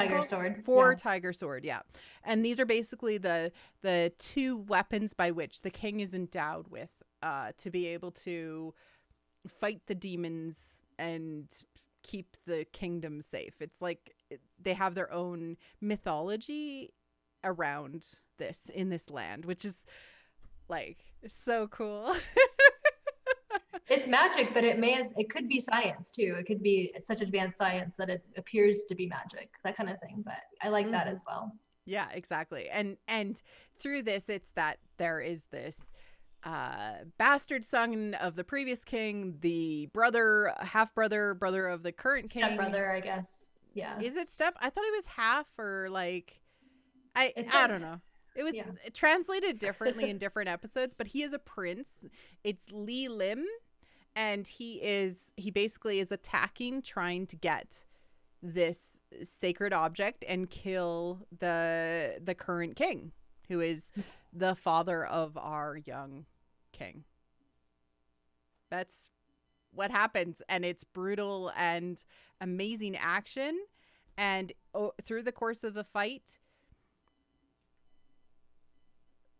Tiger sword, yeah. And these are basically the 2 weapons by which the king is endowed with to be able to fight the demons and keep the kingdom safe. It's like they have their own mythology around this in this land, which is like so cool. It's magic, but it could be science too. It could be such advanced science that it appears to be magic, that kind of thing. But I like that as well. Yeah, exactly. And through this, it's that there is this bastard son of the previous king, the brother, brother of the current king. Stepbrother, I guess. Yeah. Is it step? I thought he was half, or like, I don't know. It was translated differently in different episodes, but he is a prince. It's Lee Lim, and he basically is attacking, trying to get this sacred object and kill the current king, who is the father of our young king. That's what happens, and it's brutal and amazing action. And through the course of the fight,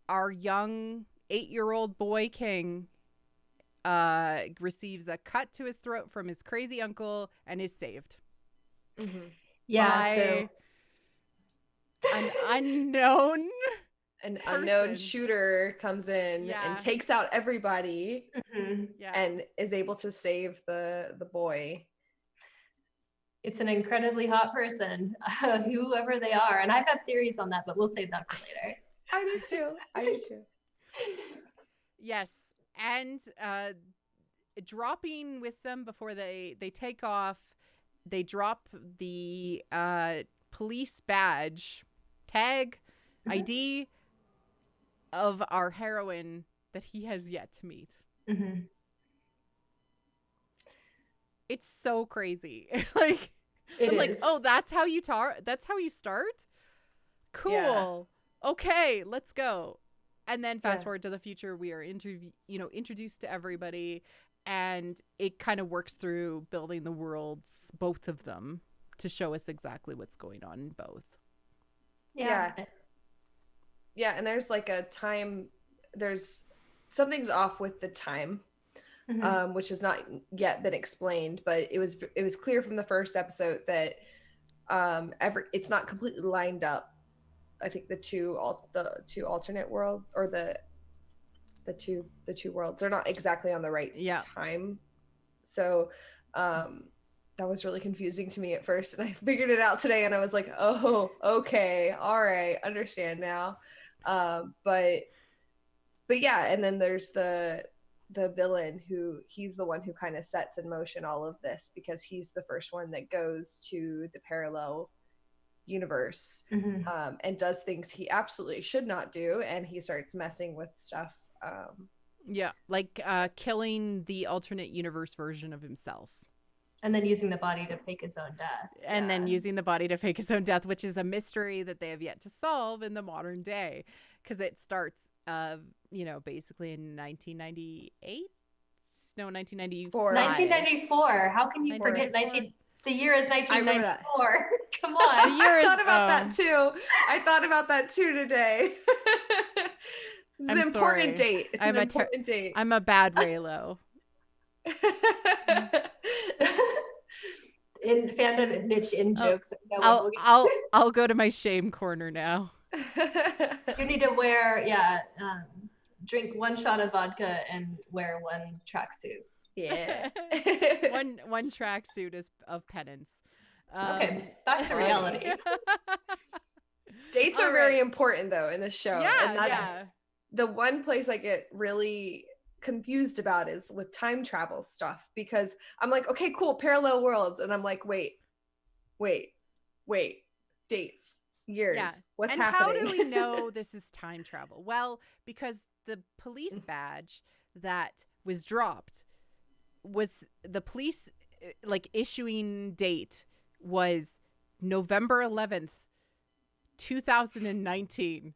our young 8-year-old boy king receives a cut to his throat from his crazy uncle and is saved. Yeah, so an unknown shooter comes in and takes out everybody and is able to save the boy. It's an incredibly hot person, whoever they are. And I've got theories on that, but we'll save that for later. I do too. Yes. And dropping with them before they take off, they drop the police badge, tag, ID of our heroine that he has yet to meet. It's so crazy. Like, oh, that's how you start? Cool. Yeah. Okay, let's go. And then fast forward to the future, we are introduced to everybody, and it kind of works through building the worlds, both of them, to show us exactly what's going on in both. Yeah, and there's like something's off with the time, which has not yet been explained, but it was clear from the first episode that it's not completely lined up. I think the two alternate world, or the two worlds are not exactly on the right time. So that was really confusing to me at first, and I figured it out today, and I was like, oh, okay, all right, understand now. But yeah, and then there's the villain, he's the one who kind of sets in motion all of this, because he's the first one that goes to the parallel universe and does things he absolutely should not do, and he starts messing with stuff, like killing the alternate universe version of himself, and then using the body to fake his own death, which is a mystery that they have yet to solve in the modern day, because it starts basically in 1994. How can you forget the year is 1994? Come on. I thought about that too today. It's an important date. It's an important date. I'm a bad Raylo. In fandom niche in jokes. I'll go to my shame corner now. You need to wear drink one shot of vodka and wear one tracksuit. Yeah. one tracksuit is of penance. Okay, back to reality. Dates are very important though in the show. And that's the one place I get really confused about is with time travel stuff, because I'm like, okay, cool, parallel worlds, and I'm like, wait, dates, years, what's happening? How do we know this is time travel? Well, because the police badge that was dropped was the police issuing date was November 11th, 2019.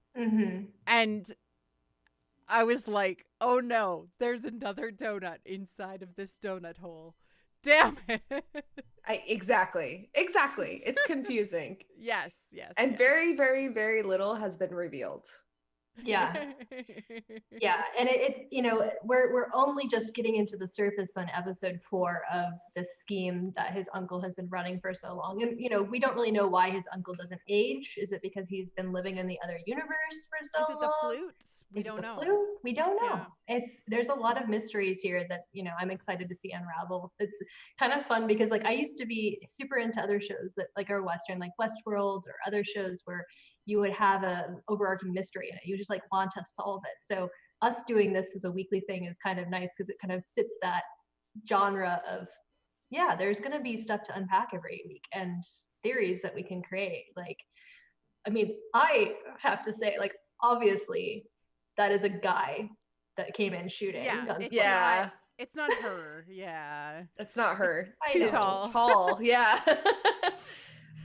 And I was like, oh no, there's another donut inside of this donut hole. Damn it. Exactly. It's confusing. Yes. And very, very, very little has been revealed. Yeah. Yeah, and it you know, we're only just getting into the surface on episode 4 of the scheme that his uncle has been running for so long. And you know, we don't really know why his uncle doesn't age. Is it because he's been living in the other universe for so Is it the long? flute? We Is it don't the know. flu? We don't know. Yeah. There's a lot of mysteries here that, you know, I'm excited to see unravel. It's kind of fun because like I used to be super into other shows that like are Western, like Westworld or other shows where you would have an overarching mystery in it. You just like want to solve it. So us doing this as a weekly thing is kind of nice because it kind of fits that genre of, yeah, there's going to be stuff to unpack every week and theories that we can create. Like, I mean, I have to say, like, obviously, that is a guy that came in shooting Yeah. guns. Yeah. It's not her. Yeah. It's not her. Too She's tall. Tall. Yeah.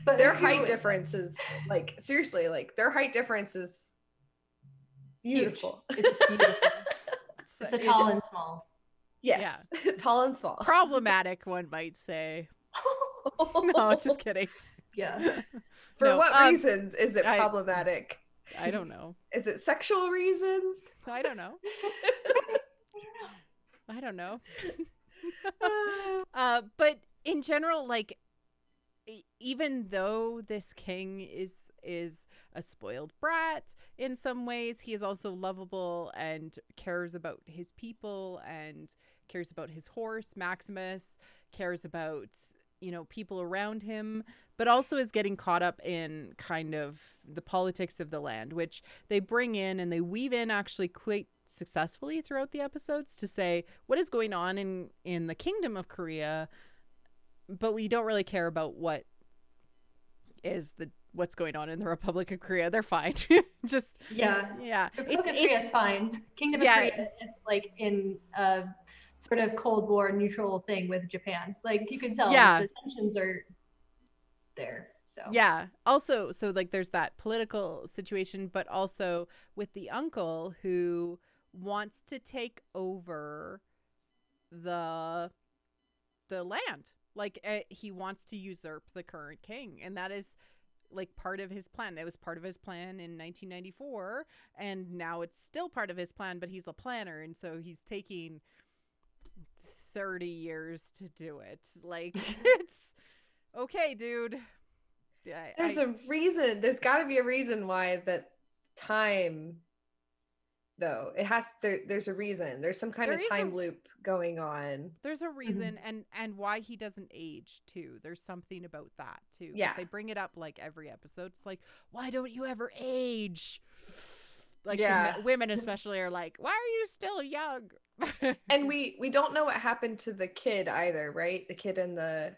But Their height difference is like, seriously, like their height difference is beautiful. Huge. It's beautiful. It's a tall and small. Yes. Yeah. Tall and small. Problematic, one might say. No, just kidding. Yeah. For what reasons is it problematic? I don't know. Is it sexual reasons? I don't know. I don't know. But in general, like, even though this king is a spoiled brat in some ways, he is also lovable and cares about his people and cares about his horse Maximus, cares about, you know, people around him, but also is getting caught up in kind of the politics of the land, which they bring in and they weave in actually quite successfully throughout the episodes to say what is going on in the kingdom of Korea, but we don't really care about what's going on in the Republic of Korea. They're fine. Just yeah. Republic of Korea is fine. Kingdom of Korea is like in a sort of Cold War neutral thing with Japan. Like you can tell the tensions are there. So yeah. Also, so like there's that political situation, but also with the uncle who wants to take over the land. Like he wants to usurp the current king, and that is like part of his plan. It was part of his plan in 1994, and now it's still part of his plan, but he's a planner, and so he's taking 30 years to do it. Like, it's okay, dude. There's a reason. There's got to be a reason why that time, though. There's a reason. There's some kind of time loop going on. There's a reason, and why he doesn't age too. There's something about that too. Yeah, they bring it up like every episode. It's like, why don't you ever age? Like, women especially are like, why are you still young? And we don't know what happened to the kid either, right? The kid in the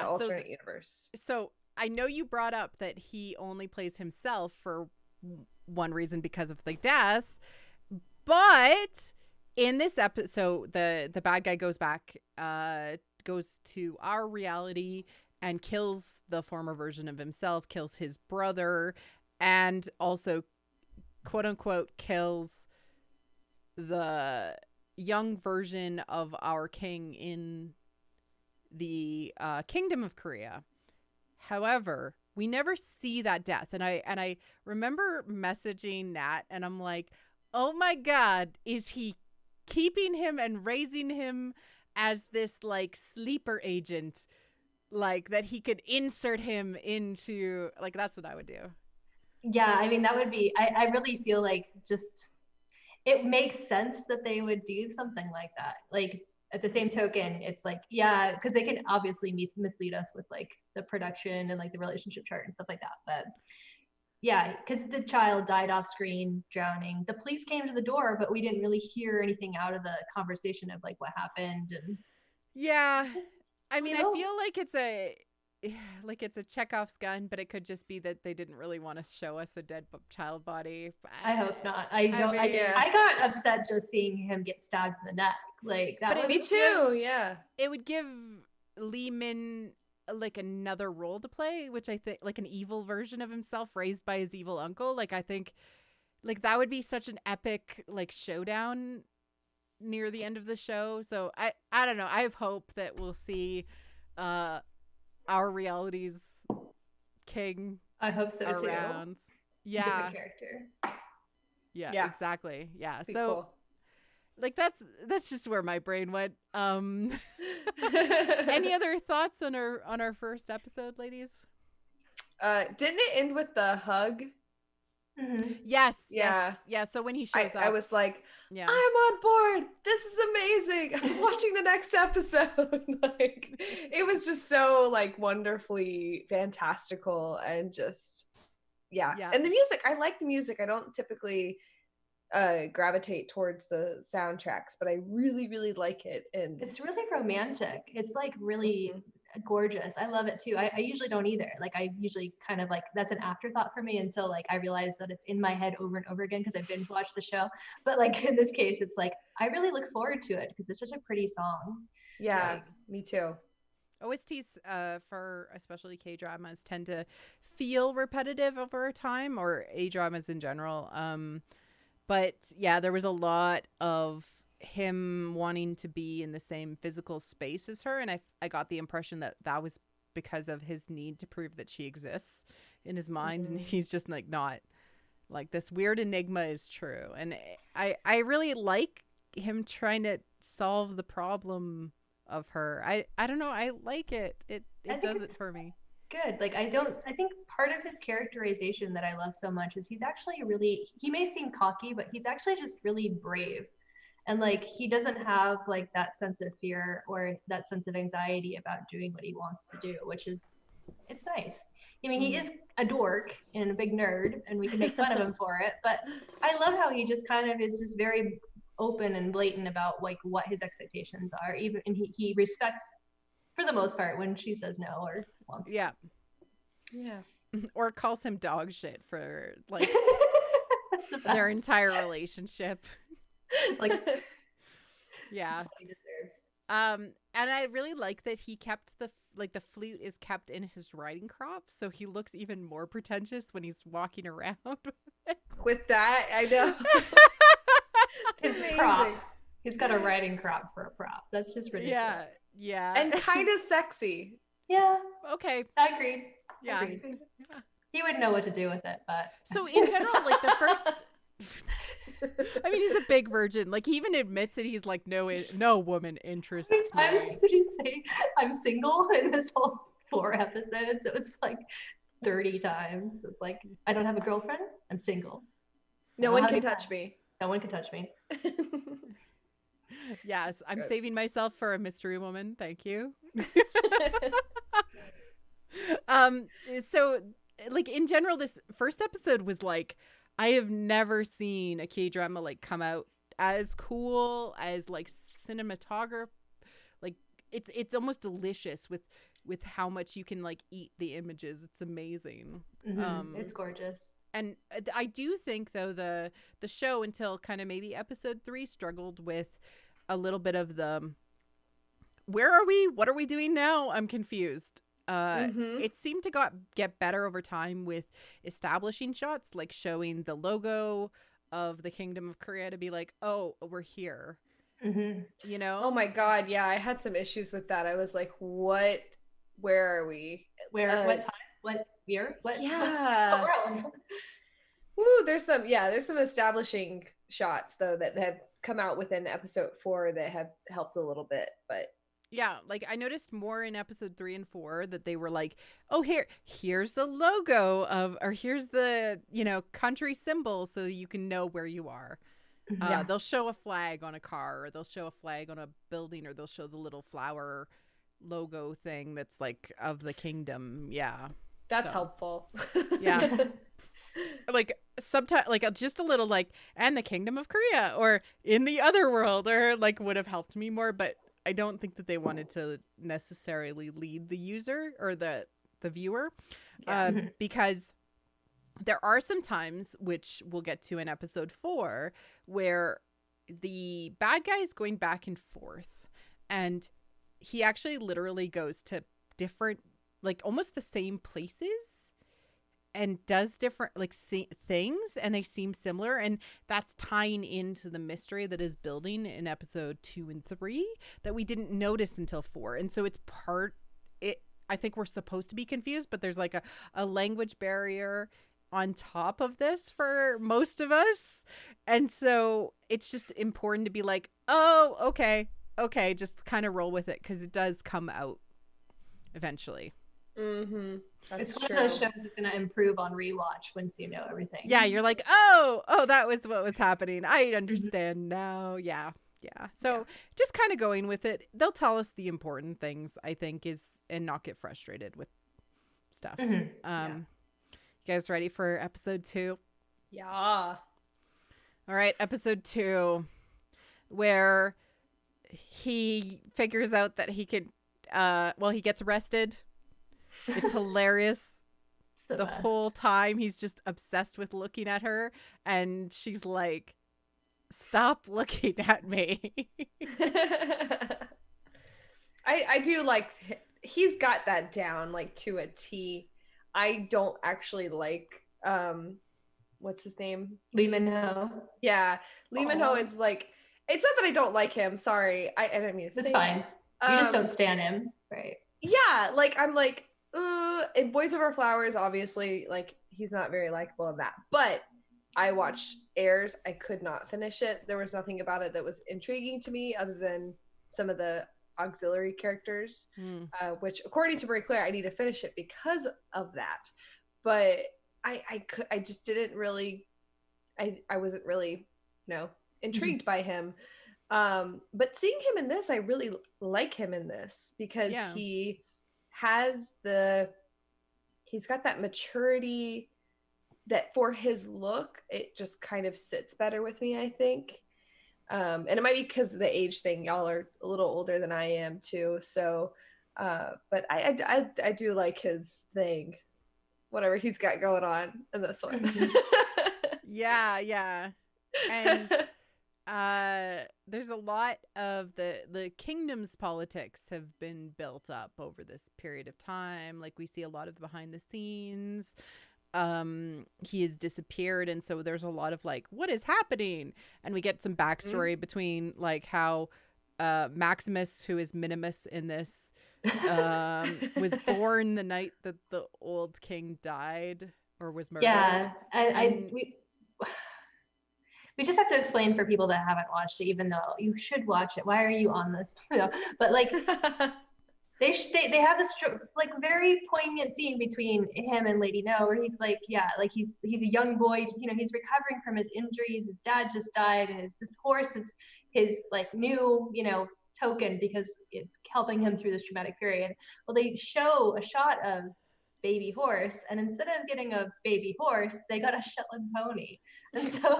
alternate universe. So I know you brought up that he only plays himself for one reason, because of the death, but in this episode, the bad guy goes back, goes to our reality and kills the former version of himself, kills his brother, and also, quote unquote, kills the young version of our king in the kingdom of Korea. However, we never see that death, and I remember messaging Nat, and I'm like, oh my god, is he keeping him and raising him as this like sleeper agent, like that he could insert him into, like, that's what I would do. Yeah, I mean, that would be, I really feel like just it makes sense that they would do something like that. Like, at the same token, it's like, yeah, because they can obviously mislead us with like the production and like the relationship chart and stuff like that. But yeah, because the child died off screen, drowning. The police came to the door, but we didn't really hear anything out of the conversation of like what happened. And yeah, I mean, I feel like it's a Chekhov's gun, but it could just be that they didn't really want to show us a dead child body. I hope not. I got upset just seeing him get stabbed in the neck. Like that. But me too. Yeah. It would give Lee Min like another role to play, which I think, like an evil version of himself raised by his evil uncle. Like, I think like that would be such an epic like showdown near the end of the show. So I don't know. I have hope that we'll see our reality's king. I hope so around. too. Yeah. Different character. Yeah, exactly. Yeah. Be So cool. like that's just where my brain went. Any other thoughts on our first episode, ladies? Didn't it end with the hug? Mm-hmm. Yes. Yeah. Yeah. So when he shows up, I was like, yeah, I'm on board. This is amazing. I'm watching the next episode. Like, it was just so like wonderfully fantastical and just yeah. And the music, I like the music. I don't typically gravitate towards the soundtracks, but I really, really like it. And it's really romantic. It's like really gorgeous. I love it too. I usually don't either. Like I usually kind of like that's an afterthought for me until like I realize that it's in my head over and over again because I binge watched the show. But like in this case, it's like I really look forward to it because it's such a pretty song. Yeah, me too. OSTs for especially K-dramas tend to feel repetitive over time, or A-dramas in general. But yeah, there was a lot of him wanting to be in the same physical space as her, and I got the impression that was because of his need to prove that she exists in his mind, and he's just like not like this weird enigma is true. And I really like him trying to solve the problem of her. I don't know, I like it. It does it for me. Good. Like I think part of his characterization that I love so much is he's actually really, he may seem cocky, but he's actually just really brave. And like he doesn't have like that sense of fear or that sense of anxiety about doing what he wants to do, which is, it's nice. I mean, he is a dork and a big nerd, and we can make fun of him for it, but I love how he just kind of is just very open and blatant about like what his expectations are, even, and he respects for the most part when she says no or wants yeah or calls him dog shit for like their entire relationship. Like yeah, that's what he deserves. And I really like that he kept the flute is kept in his riding crop, so he looks even more pretentious when he's walking around with that. I know. His prop, he's got a riding crop for a prop. That's just ridiculous. Yeah and kind of sexy. Yeah, okay, agreed. Yeah. He would know what to do with it, but so in general, like the first I mean, he's a big virgin. Like he even admits it. He's like, no woman interests me. What did you say? I'm single in this whole 4 episodes. It was like 30 times. It's like, I don't have a girlfriend. I'm single. No one can touch me. No one can touch me. Yes, I'm saving myself for a mystery woman. Thank you. So like in general, this first episode was like, I have never seen a K-drama like come out as cool, as like cinematography. Like it's almost delicious with how much you can like eat the images. It's amazing. It's gorgeous. And I do think though the show until kind of maybe episode 3 struggled with a little bit of the where are we? What are we doing now? I'm confused. It seemed to get better over time with establishing shots, like showing the logo of the Kingdom of Korea to be like, oh, we're here. You know? Oh my god, yeah, I had some issues with that. I was like, what? Where are we? Where? What time? What year? What? Yeah. What world? Ooh, there's some establishing shots though that have come out within episode 4 that have helped a little bit, but yeah, like I noticed more in episode 3 and 4 that they were like, oh, here's the logo of, or here's the, country symbol so you can know where you are. Yeah. They'll show a flag on a car, or they'll show a flag on a building, or they'll show the little flower logo thing that's like of the kingdom. Yeah. That's helpful. Yeah. Like sometimes like just a little like, and the Kingdom of Korea or in the other world, or like would have helped me more, but I don't think that they wanted to necessarily lead the user or the viewer, because there are some times, which we'll get to in episode 4, where the bad guy is going back and forth, and he actually literally goes to different, like almost the same places, and does different like things, and they seem similar, and that's tying into the mystery that is building in episode 2 and 3 that we didn't notice until 4. And so I think we're supposed to be confused, but there's like a language barrier, on top of this for most of us. And so it's just important to be like, oh, okay, just kind of roll with it because it does come out eventually. Mm-hmm. It's one of those shows that's going to improve on rewatch once you know everything. Yeah, you're like, oh, that was what was happening. I understand now. Yeah. So just kind of going with it. They'll tell us the important things, I think, and not get frustrated with stuff. You guys ready for episode 2? Yeah. All right, episode 2, where he figures out that he could, he gets arrested. It's hilarious. The whole time he's just obsessed with looking at her, and she's like, stop looking at me. I do like, he's got that down like to a T. I don't actually like what's his name? Lee Min-ho. Yeah, Lee Min-ho is like, it's not that I don't like him. Sorry, I didn't mean to say. It's fine. You just don't stand him, right? Yeah, like I'm like, in Boys Over Flowers, obviously, like he's not very likable in that. But I watched Airs. I could not finish it. There was nothing about it that was intriguing to me, other than some of the auxiliary characters, which, according to Marie Claire, I need to finish it because of that. But I just didn't really, I wasn't really, intrigued by him. But seeing him in this, I really like him in this because he's got that maturity that for his look, it just kind of sits better with me, I think. And it might be because of the age thing. Y'all are a little older than I am too. So, but I do like his thing, whatever he's got going on in this one. Yeah. And there's a lot of the kingdom's politics have been built up over this period of time. Like, we see a lot of the behind the scenes. He has disappeared, and so there's a lot of like, what is happening? And we get some backstory between like how Maximus, who is Minimus in this, was born the night that the old king died or was murdered. Yeah, we just have to explain for people that haven't watched it, even though you should watch it. Why are you on this? But like, they have this like very poignant scene between him and Lady No, where he's like, he's a young boy, he's recovering from his injuries. His dad just died, and this horse is his like new, token because it's helping him through this traumatic period. Well, they show a shot of baby horse, and instead of getting a baby horse, they got a Shetland pony. And so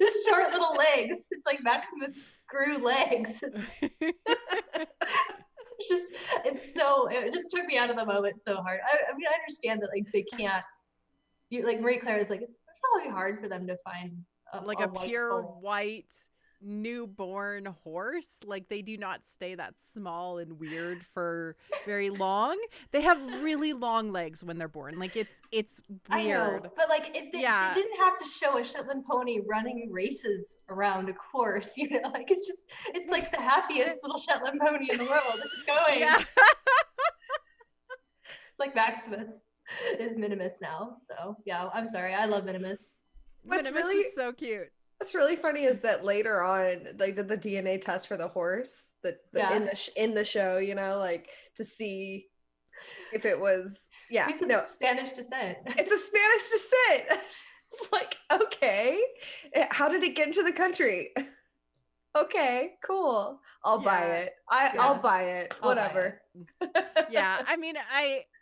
this short little legs, it's like Maximus grew legs. It just took me out of the moment so hard. I mean, I understand that like they can't, like Marie Claire is like, it's probably hard for them to find a pure white newborn horse. Like, they do not stay that small and weird for very long. They have really long legs when they're born. Like, it's weird. I know, but like if they didn't have to show a Shetland pony running races around a course, like it's like the happiest little Shetland pony in the world. It's going. Yeah. It's like Maximus is Minimus now. So yeah, I'm sorry. I love Minimus. Minimus is so cute. What's really funny is that later on they did the DNA test for the horse in the show, like to see if it was Spanish descent. It's a Spanish descent. It's like, okay, how did it get into the country? Okay, cool. I'll buy it. I'll buy it. Whatever. Yeah, I mean,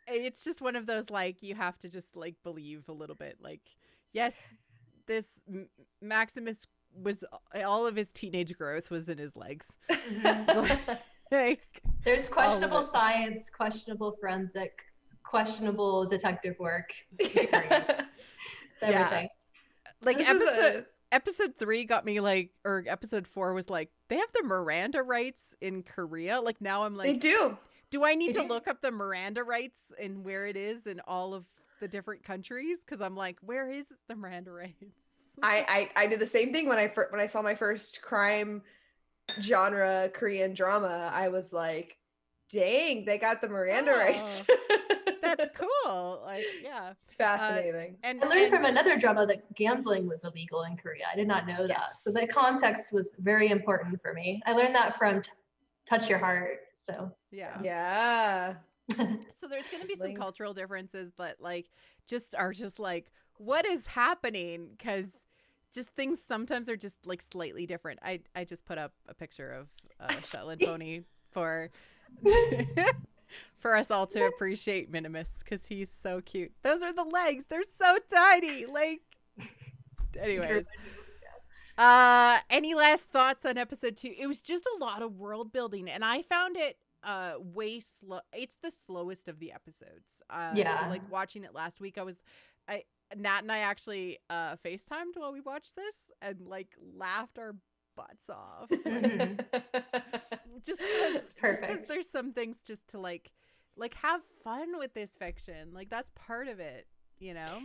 it's just one of those like, you have to just like believe a little bit. Like, yes, this Maximus was, all of his teenage growth was in his legs. Like, there's questionable science, questionable forensics, questionable detective work. Everything. Like, episode 3 got me like, or episode 4 was like, they have the Miranda rights in Korea. Like, now I'm like, they do. Do I need to look up the Miranda rights and where it is in all of the different countries? Because I'm like, where is the Miranda rights? I did the same thing when I saw my first crime genre Korean drama. I was like, dang, they got the Miranda rights. it's cool. Like, yeah. It's fascinating. I learned from another drama that gambling was illegal in Korea. I did not know that. So the context was very important for me. I learned that from Touch Your Heart. So yeah. So there's going to be some cultural differences that like are just like, what is happening? Because just things sometimes are just like slightly different. I just put up a picture of a Shetland pony for for us all to appreciate Minimus because he's so cute. Those are the legs. They're so tiny. Like, anyways. Any last thoughts on episode 2? It was just a lot of world building, and I found it way slow. It's the slowest of the episodes. So like watching it last week, Nat and I actually FaceTimed while we watched this and like laughed our butts off. Just because there's some things just to like have fun with this fiction. Like that's part of it, you know?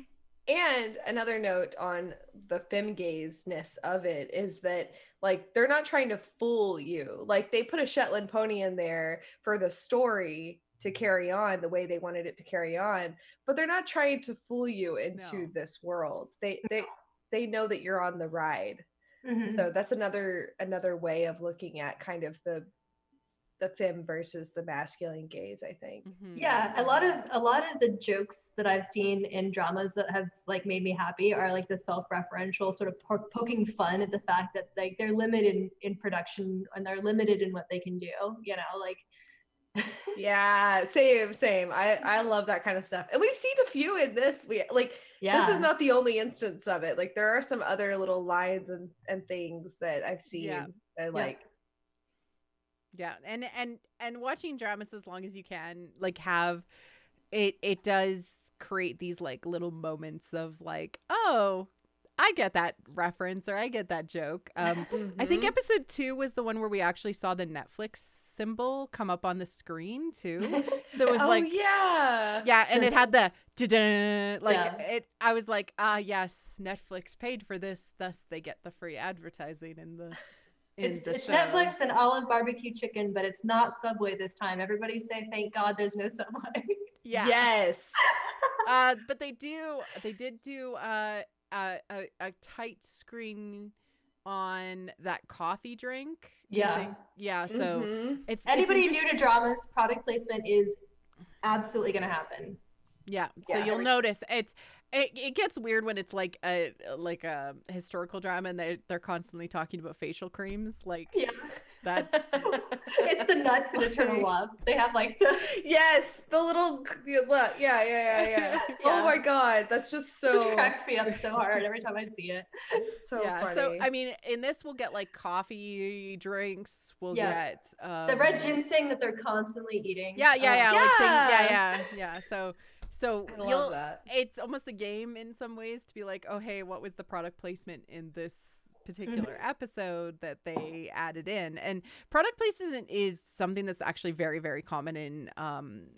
And another note on the fem-gaze-ness of it is that like they're not trying to fool you. Like they put a Shetland pony in there for the story to carry on the way they wanted it to carry on, but they're not trying to fool you into this world. They know that you're on the ride. So that's another way of looking at kind of the femme versus the masculine gaze, I think. Yeah, a lot of the jokes that I've seen in dramas that have like made me happy are like the self-referential sort of poking fun at the fact that like they're limited in production and they're limited in what they can do, you know, like yeah, same. I love that kind of stuff. And we've seen a few in this. This is not the only instance of it. Like there are some other little lines and things that I've seen that like. Yeah, and watching dramas as long as you can, like have it does create these like little moments of like, oh, I get that reference or I get that joke. I think episode 2 was the one where we actually saw the Netflix symbol come up on the screen too. So it was and it had the I was like, yes, Netflix paid for this, thus they get the free advertising in the It's Netflix and Olive barbecue chicken, but it's not Subway this time. Everybody say thank God there's no Subway. Yeah. Yes. But they did do a tight screen on that coffee drink. Yeah. Yeah. So it's anybody new to dramas, product placement is absolutely going to happen. Yeah. So you'll notice it gets weird when it's like a historical drama and they're constantly talking about facial creams. Like that's it's the nuts in Eternal Love. They have like the the little Oh my God, that's just so. It just cracks me up so hard every time I see it. So funny. So I mean, in this we'll get like coffee drinks. We'll get the red ginseng that they're constantly eating. So I love that. It's almost a game in some ways to be like, oh, hey, what was the product placement in this particular episode that they added in? And product placement is something that's actually very, very common in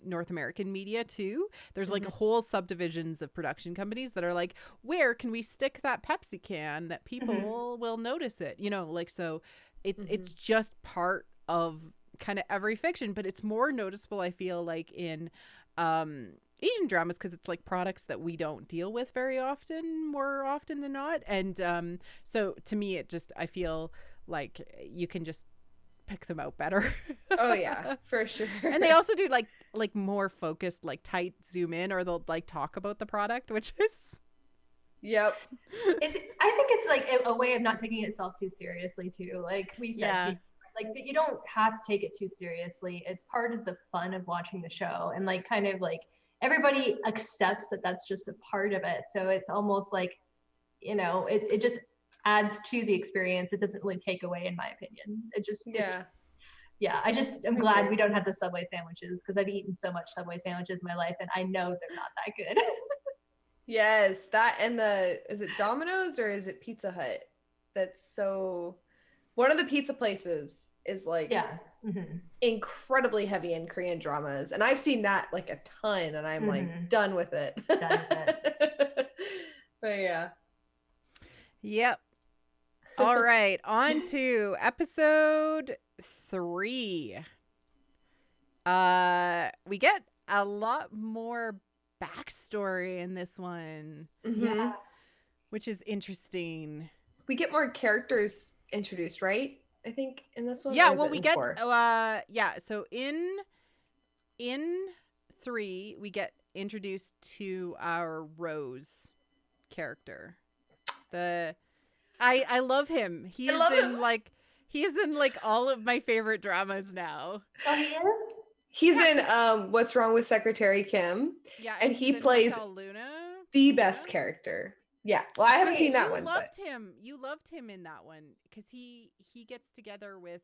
North American media too. There's like a whole subdivisions of production companies that are like, where can we stick that Pepsi can that people will notice it? You know, like, so it's just part of kind of every fiction, but it's more noticeable, I feel like, in Asian dramas because it's like products that we don't deal with very often, more often than not. And so to me, it just, I feel like you can just pick them out better. Oh yeah, for sure. And they also do like more focused, like tight zoom in, or they'll like talk about the product, which is I think it's like a way of not taking itself too seriously too. Like we said, like you don't have to take it too seriously. It's part of the fun of watching the show, and like kind of like everybody accepts that that's just a part of it. So it's almost like, you know, it just adds to the experience. It doesn't really take away, in my opinion. It just I'm glad we don't have the Subway sandwiches because I've eaten so much Subway sandwiches in my life and I know they're not that good. Yes, that and is it Domino's or is it Pizza Hut? That's so, one of the pizza places is like incredibly heavy in Korean dramas, and I've seen that like a ton, and I'm like done with it. But Yep. All right, on to episode 3. We get a lot more backstory in this one, Yeah. which is interesting. We get more characters introduced, right? I think in this one. Yeah, Or is well, it we in get 4? so in 3 we get introduced to our Rose character. I love him. He is in like all of my favorite dramas now. Oh, he is? He's in What's Wrong with Secretary Kim. Yeah, and he's he in plays Hotel Luna. the best character. Yeah. Well, I haven't seen that You one. loved him. You loved him in that one because he gets together with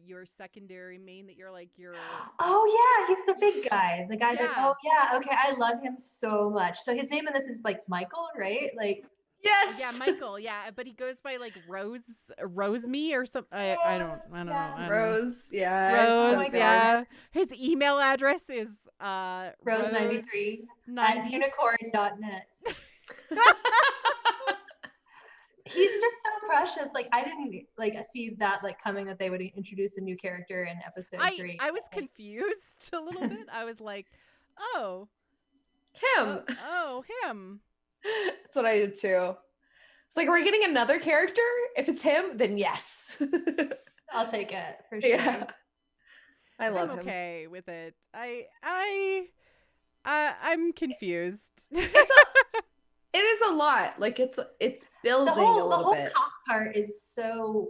your secondary main that you're like your. Oh yeah, he's the big guy. The guy that. Yeah. Oh yeah. Okay, I love him so much. So his name in this is like Michael, right? Like. Yes. Yeah, Michael. Yeah, but he goes by like Rose me or something. I don't know. Rose. Yeah. Rose. Oh my God. Yeah. His email address is Rose93 at 90. unicorn.net. He's just so precious. Like I didn't like see that like coming that they would introduce a new character in episode 3. I was confused a little bit. I was like, oh, Him. Him. That's what I did too. It's like, are we getting another character? If it's him, then yes. I'll take it for sure. Yeah. I'm I'm okay with it. I'm confused. It is a lot. Like it's building the whole, a little the whole bit. cop part is so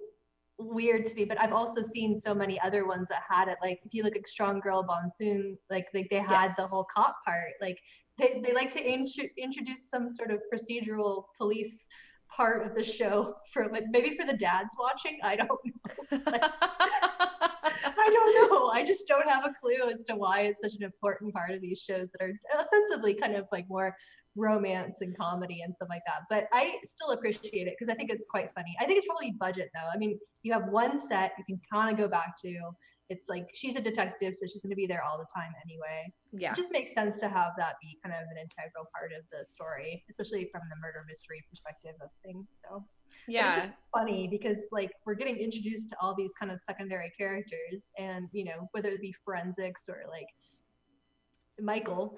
weird to me, but I've also seen so many other ones that had it. Like if you look at Strong Girl Bonsoon, like they had the whole cop part. Like they like to introduce some sort of procedural police part of the show for like maybe for the dads watching. I don't know. Like, I don't know. I just don't have a clue as to why it's such an important part of these shows that are ostensibly kind of like more romance and comedy and stuff like that. But I still appreciate it because I think it's quite funny. I think it's probably budget though. I mean, you have one set you can kind of go back to. It's like she's a detective, so she's going to be there all the time anyway. Yeah. It just makes sense to have that be kind of an integral part of the story, especially from the murder mystery perspective of things. So yeah, it's just funny because like we're getting introduced to all these kind of secondary characters, and you know whether it be forensics or like Michael,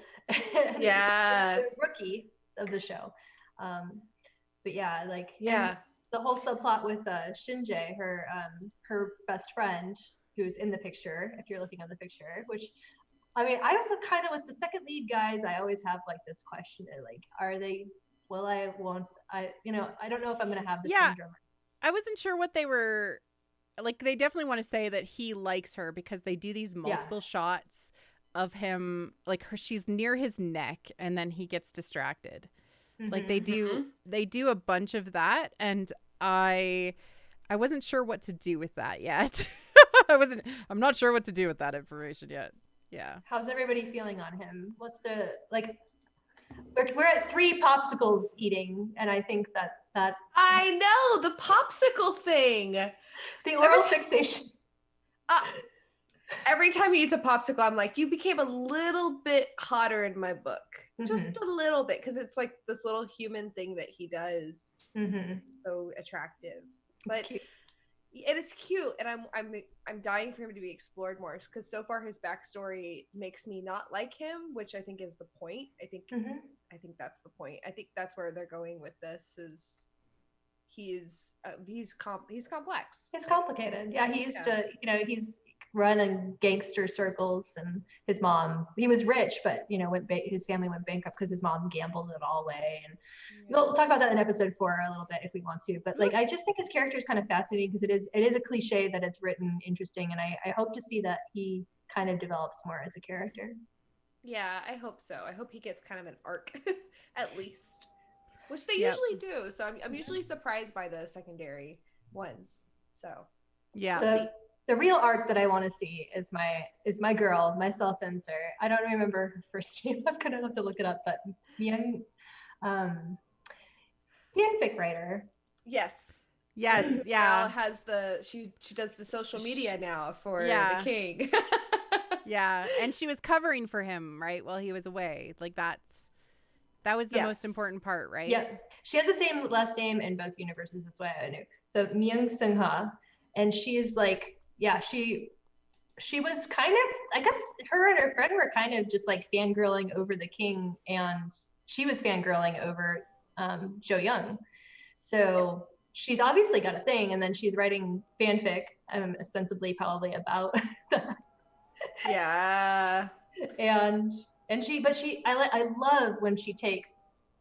yeah, the rookie of the show. But yeah, like yeah, the whole subplot with Shinjae, her best friend, who's in the picture. If you're looking at the picture, which I mean, I kind of with the second lead guys, I always have like this question: like, are they? Will I? Won't I? You know, I don't know if I'm gonna have the syndrome. I wasn't sure what they were like. They definitely want to say that he likes her because they do these multiple shots of him, like she's near his neck, and then he gets distracted. Mm-hmm. Like they do a bunch of that, and I wasn't sure what to do with that yet. I'm not sure what to do with that information yet. Yeah. How's everybody feeling on him? What's the like? We're at 3 popsicles eating, and I think that I know the popsicle thing. The oral fixation. Every time he eats a popsicle, I'm like, you became a little bit hotter in my book. Mm-hmm. Just a little bit, because it's like this little human thing that he does. Mm-hmm. It's so attractive. But it's cute, and I'm dying for him to be explored more, because so far his backstory makes me not like him, which I think is the point. I think that's the point. I think that's where they're going with this. Is he's complex. It's complicated. Yeah, he used to, he's run in gangster circles, and his mom, he was rich, but his family went bankrupt because his mom gambled it all away. And we'll talk about that in episode 4 a little bit if we want to, but like I just think his character is kind of fascinating because it is a cliche that it's written interesting, and I hope to see that he kind of develops more as a character. Yeah, I hope so. I hope he gets kind of an arc at least, which they usually do. So I'm usually surprised by the secondary ones. So yeah. The real arc that I want to see is my girl, my self-insert. I don't remember her first name. I'm gonna have to look it up, but Myung, fanfic writer. Yes, yeah. Now has she does the social media now for the king. Yeah, and she was covering for him right while he was away. Like that was the most important part, right? Yeah, she has the same last name in both universes. That's why I knew. So Myung Seung-ha, and she's like. Yeah, she she was kind of, I guess her and her friend were kind of just like fangirling over the king, and she was fangirling over Jo Young. So she's obviously got a thing, and then she's writing fanfic, ostensibly probably about that. Yeah. I love when she takes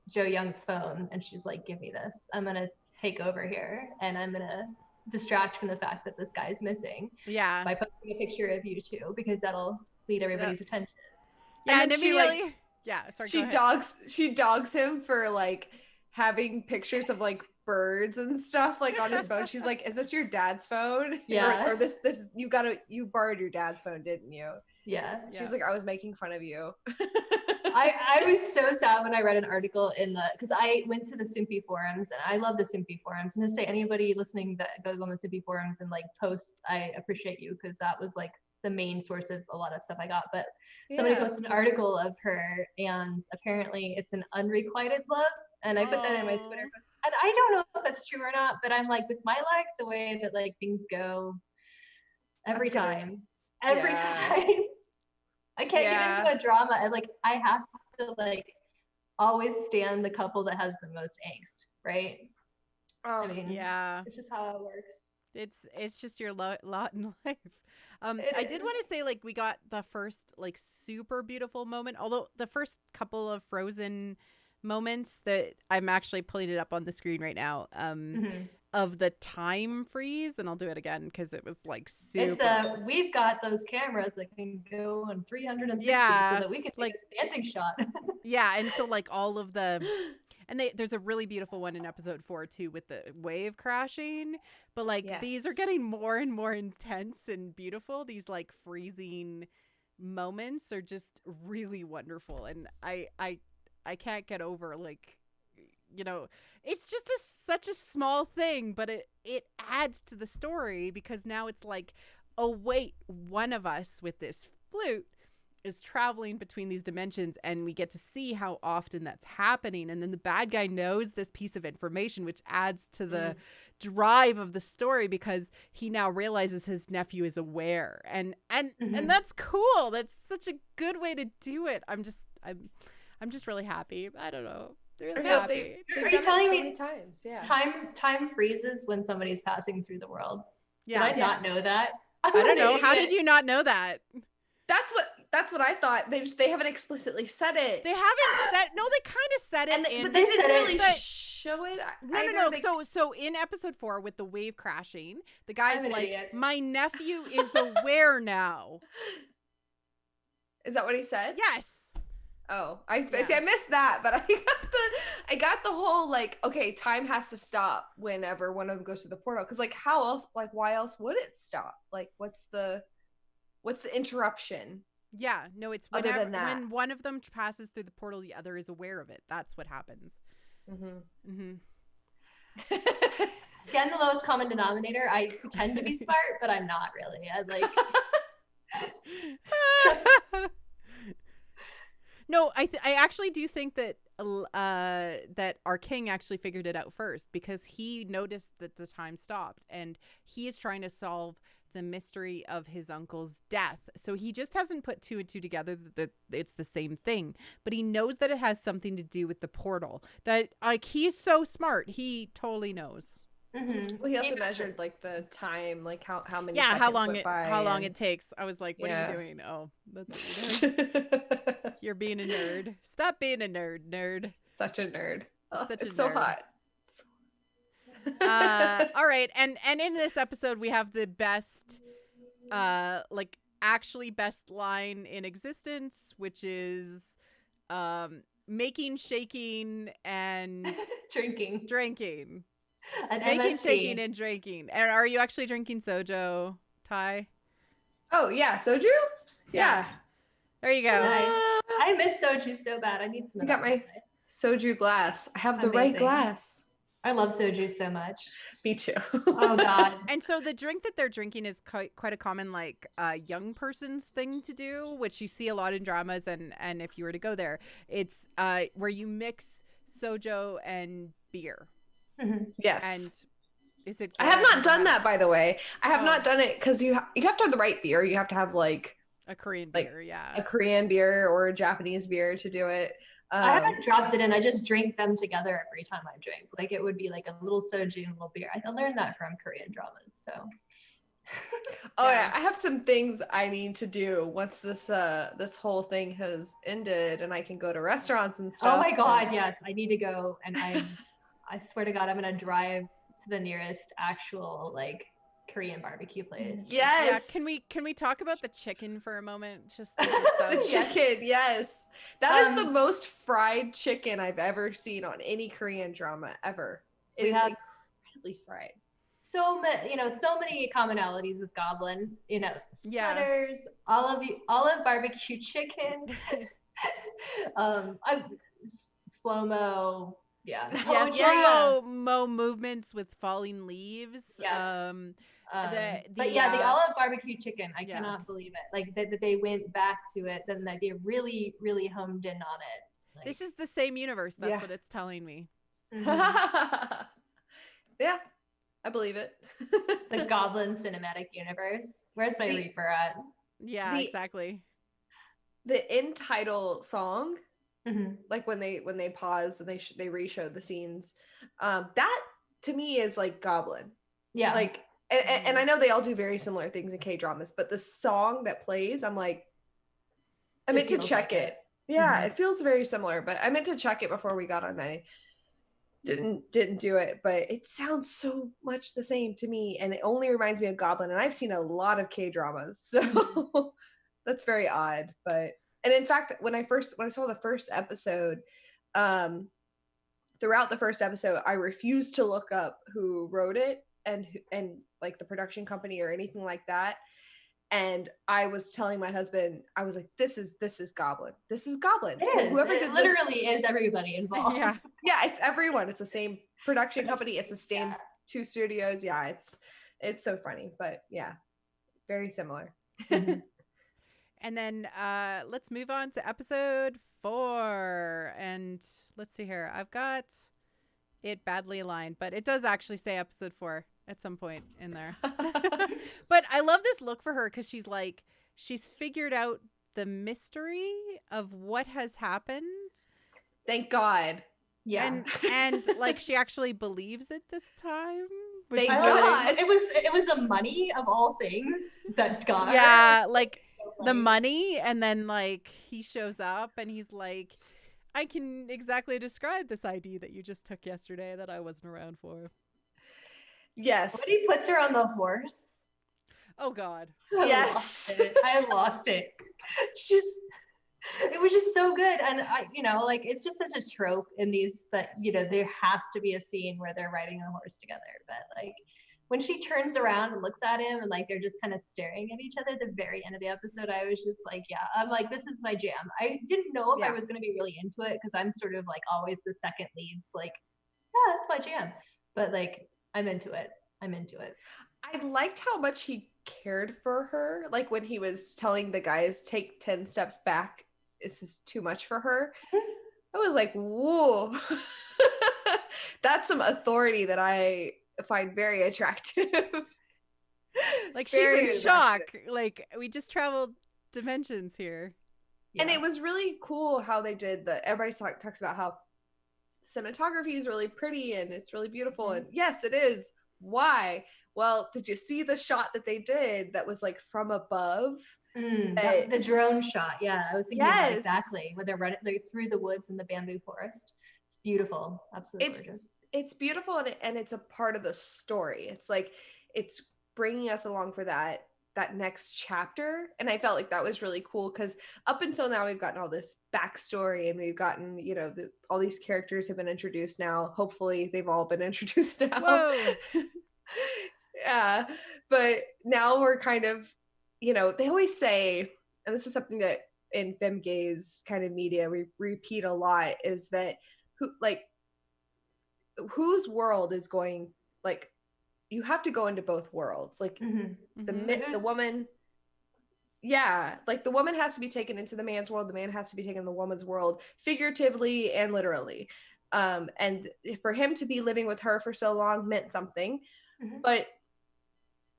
Jo Young's phone and she's like, give me this. I'm gonna take over here and I'm gonna distract from the fact that this guy's missing. Yeah. By posting a picture of you two, because that'll lead everybody's attention. Yeah, and immediately, like, yeah, sorry. She dogs him for like having pictures of like birds and stuff like on his phone. She's like, is this your dad's phone? Yeah. Or this you borrowed your dad's phone, didn't you? Yeah. She's like, I was making fun of you. I was so sad when I read an article because I went to the Simpy forums, and I love the Simpy forums. And to say anybody listening that goes on the Simpy forums and like posts, I appreciate you, because that was like the main source of a lot of stuff I got. But somebody posted an article of her, and apparently it's an unrequited love. And I put that in my Twitter post. And I don't know if that's true or not, but I'm like, with my luck, the way that like things go, every time. I can't get into a drama, and like I have to like always stand the couple that has the most angst, right? Oh, I mean, yeah, it's just how it works. It's just your lot in life. I did want to say, like, we got the first like super beautiful moment, although the first couple of Frozen moments that I'm actually pulling it up on the screen right now. Of the time freeze, and I'll do it again because it was like super. We've got those cameras that can go on 360 so that we can take a standing shot. Yeah, and so like all of the, and there's a really beautiful one in episode 4 too with the wave crashing, but like these are getting more and more intense and beautiful. These like freezing moments are just really wonderful, and I can't get over, like, you know, it's just such a small thing, but it adds to the story, because now it's like, oh wait, one of us with this flute is traveling between these dimensions, and we get to see how often that's happening, and then the bad guy knows this piece of information, which adds to the drive of the story, because he now realizes his nephew is aware, and that's cool. That's such a good way to do it. I'm just really happy. I don't know. They've done it so many times. Yeah. Time freezes when somebody's passing through the world. Yeah. Did I not know that? I don't know. How did you not know that? That's what I thought. They haven't explicitly said it. They haven't said. No, they kind of said it. But they didn't really show it. No. So in episode 4 with the wave crashing, the guy's like, idiot. My nephew is aware now. Is that what he said? Yes. Oh, I missed that, but I got the whole like, okay, time has to stop whenever one of them goes to the portal, because like how else, like why else would it stop? Like what's the interruption? Yeah, no, it's when one of them passes through the portal, the other is aware of it. That's what happens. See, I'm the lowest common denominator. I pretend to be smart, but I'm not really. I like. No, I actually do think that that our king actually figured it out first, because he noticed that the time stopped, and he is trying to solve the mystery of his uncle's death. So he just hasn't put 2 and 2 together that it's the same thing, but he knows that it has something to do with the portal. That like he's so smart, he totally knows. Well, he also measured like the time, like how many seconds how long it takes. I was like, what are you doing? Oh, that's what you're doing. You're being a nerd. Stop being a nerd. Such a nerd. It's so hot. All right, and in this episode we have the best like actually best line in existence, which is making, shaking, and drinking. Making, shaking, and drinking. And are you actually drinking soju, Ty? Oh yeah, soju. Yeah. There you go. I miss soju so bad. I need some. I got my soju glass. I have the right glass. I love soju so much. Me too. Oh God. And so the drink that they're drinking is quite a common like young person's thing to do, which you see a lot in dramas, and if you were to go there, it's where you mix soju and beer. Yes. Is it I have good? I've not never done had that, it. by the way. I have Oh. not done it because you have to have the right beer. You have to have like A Korean like beer, yeah. a Korean beer or a Japanese beer to do it. I haven't dropped it in. I just drink them together every time I drink. Like it would be like a little soju and a little beer. I learned that from Korean dramas. So. Oh yeah, I have some things I need to do once this whole thing has ended and I can go to restaurants and stuff. Oh my god, yes, I need to go, and I swear to God, I'm gonna drive to the nearest actual like Korean barbecue place. Yes. Yeah, can we talk about the chicken for a moment? Just the chicken, yes. That is the most fried chicken I've ever seen on any Korean drama ever. It is incredibly fried. So many commonalities with Goblin. Sweaters, olive barbecue chicken, slow-mo. Yeah, slow-mo movements with falling leaves. Yes. The olive barbecue chicken, I cannot believe it. Like that they went back to it, then they really, really honed in on it. Like, this is the same universe. That's what it's telling me. Mm-hmm. Yeah, I believe it. The Goblin cinematic universe. Where's my Reaper at? Yeah, exactly. The end title song, mm-hmm. like when they pause and they re-show the scenes, that to me is like Goblin. Yeah. Like, and I know they all do very similar things in K-dramas, but the song that plays, I'm like, I meant to check it. Yeah, it feels very similar, but I meant to check it before we got on. I didn't do it, but it sounds so much the same to me, and it only reminds me of Goblin, and I've seen a lot of K-dramas, so that's very odd. But and in fact, when I saw the first episode, throughout the first episode, I refused to look up who wrote it and like the production company or anything like that. And I was telling my husband, I was like, this is Goblin. This is Goblin. It is. Whoever did literally is everybody involved. Yeah, it's everyone. It's the same production company. It's the same 2 studios. Yeah, it's so funny. But yeah, very similar. And then let's move on to episode 4. And let's see here. I've got it badly aligned, but it does actually say episode 4 at some point in there. But I love this look for her because she's figured out the mystery of what has happened. Thank God. Yeah. And like she actually believes it this time. Thank God. It was the money of all things that got her. Yeah, like the money, and then like he shows up and he's like, I can exactly describe this ID that you just took yesterday that I wasn't around for. Yes. When he puts her on the horse. Oh God. Yes. I lost it. It was just so good. And like it's just such a trope in these that, there has to be a scene where they're riding a horse together. But like when she turns around and looks at him and like they're just kind of staring at each other at the very end of the episode, I was just like, yeah, I'm like, this is my jam. I didn't know if I was going to be really into it because I'm sort of like always the second leads, like, yeah, that's my jam. But like, I'm into it. I liked how much he cared for her. Like when he was telling the guys, take 10 steps back. This is too much for her. I was like, whoa. That's some authority that I find very attractive. Like she's in shock. Like we just traveled dimensions here. Yeah. And it was really cool how they did everybody talks about how cinematography is really pretty and it's really beautiful. And yes, it is. Why? Well, did you see the shot that they did that was like from above? The drone shot. Yeah, I was thinking about exactly where they're running through the woods in the bamboo forest. It's beautiful. Absolutely gorgeous. It's beautiful and it's a part of the story. It's like it's bringing us along for that next chapter, and I felt like that was really cool because up until now we've gotten all this backstory and we've gotten all these characters have been introduced now. Hopefully they've all been introduced now. Whoa. Yeah, but now we're kind of they always say, and this is something that in Fem-Gaze kind of media we repeat a lot, is that whose world is going, like you have to go into both worlds, like the woman, like the woman has to be taken into the man's world, the man has to be taken in the woman's world, figuratively and literally, and for him to be living with her for so long meant something, Mhm. But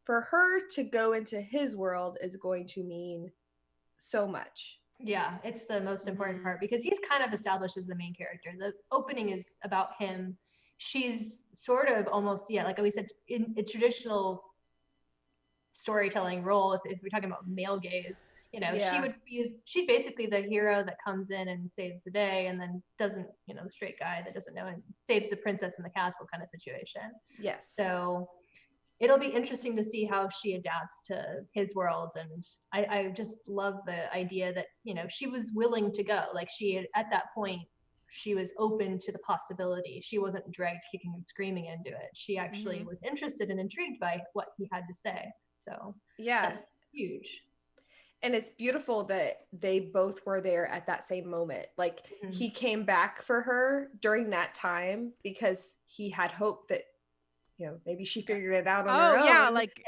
for her to go into his world is going to mean so much. Yeah, it's the most important part because he's kind of established as the main character. The opening is about him. She's sort of almost, yeah, like we said, in a traditional storytelling role, if we're talking about male gaze, you know, Yeah. she's basically the hero that comes in and saves the day and then doesn't, you know, the straight guy that doesn't know and saves the princess in the castle kind of situation. Yes. So it'll be interesting to see how she adapts to his world. And I just love the idea that, you know, she was willing to go. Like she had, at that point, she was open to the possibility. She wasn't dragged kicking and screaming into it. She actually was interested and intrigued by what he had to say. So yeah, that's huge. And it's beautiful that they both were there at that same moment. Like he came back for her during that time because he had hope that, you know, maybe she figured it out on her own. Yeah, like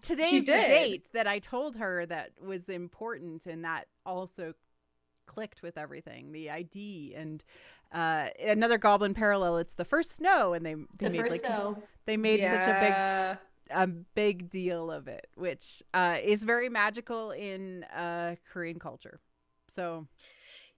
today's the date that I told her that was important, and that also clicked with everything, the ID. And another Goblin parallel, it's the first snow, and they made such a big deal of it, which is very magical in Korean culture. So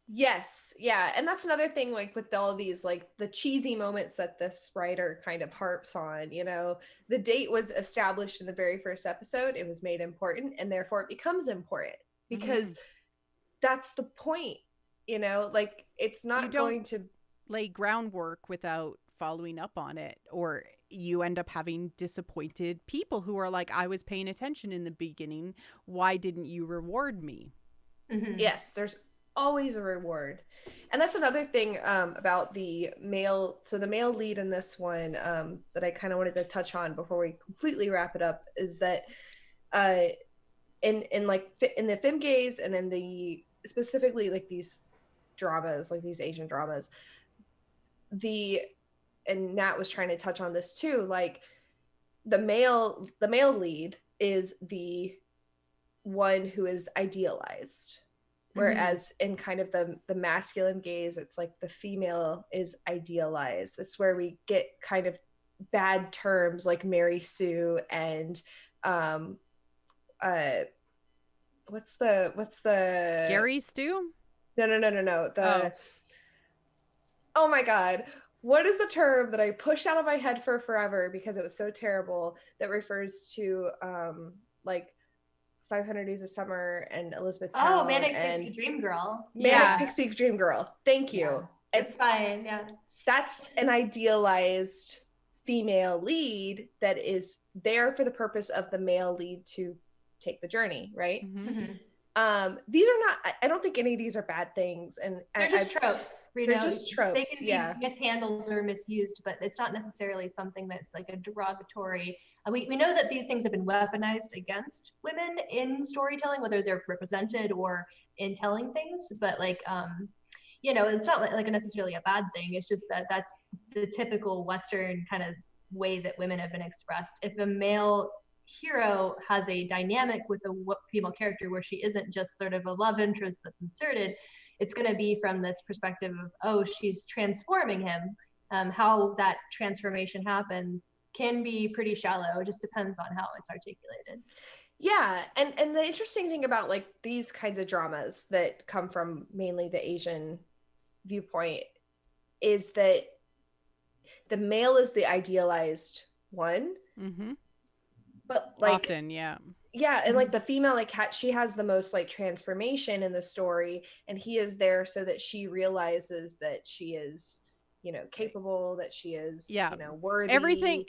yes, yeah, and that's another thing, like with all these like the cheesy moments that this writer kind of harps on. You know, the date was established in the very first episode, it was made important, and therefore it becomes important because that's the point. You know, like it's not going to lay groundwork without following up on it, or you end up having disappointed people who are like, I was paying attention in the beginning, why didn't you reward me? Yes, there's always a reward. And that's another thing about the male, so the male lead in this one that I kind of wanted to touch on before we completely wrap it up, is that in the Fem-Gaze and in the specifically like these dramas, like these Asian dramas, and Nat was trying to touch on this too, like the male lead is the one who is idealized, whereas in kind of the masculine gaze, it's like the female is idealized. It's where we get kind of bad terms like Mary Sue and what's the Gary Stew? No. Oh my God. What is the term that I pushed out of my head for forever because it was so terrible, that refers to like 500 Days of Summer and Elizabeth Town? Manic Pixie Dream Girl. Manic Pixie Dream Girl. Thank you. Yeah, it's fine. Yeah. That's an idealized female lead that is there for the purpose of the male lead to take the journey, right? These are not, I don't think any of these are bad things, and they're just tropes. They're just tropes. They can be mishandled or misused, but it's not necessarily something that's like a derogatory. We know that these things have been weaponized against women in storytelling, whether they're represented or in telling things. But like, you know, it's not like necessarily a bad thing. It's just that that's the typical Western kind of way that women have been expressed. If a male hero has a dynamic with a female character where she isn't just sort of a love interest that's inserted, it's going to be from this perspective of, oh, she's transforming him. How that transformation happens can be pretty shallow. It just depends on how it's articulated. Yeah, and the interesting thing about like these kinds of dramas that come from mainly the Asian viewpoint is that the male is the idealized one. But like often, and like the female, like she has the most like transformation in the story, and he is there so that she realizes that she is, you know, capable, that she is, you know, worthy.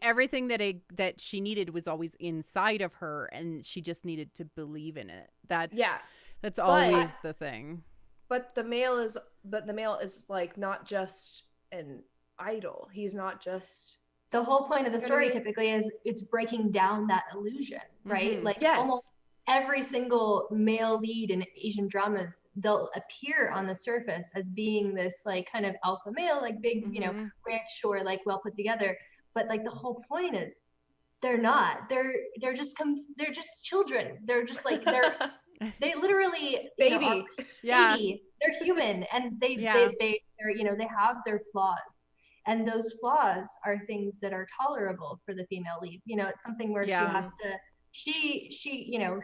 Everything that she needed was always inside of her, and she just needed to believe in it. That's always the thing. But the male is like not just an idol. He's not just. The whole point of the story typically is it's breaking down that illusion, right? Like almost every single male lead in Asian dramas, they'll appear on the surface as being this like kind of alpha male, like big, you know, rich or like well put together. But like the whole point is they're not. They're just children. They're just like they literally baby. Baby. They're human, and they're you know, they have their flaws. And those flaws are things that are tolerable for the female lead. You know, it's something where she has to, you know,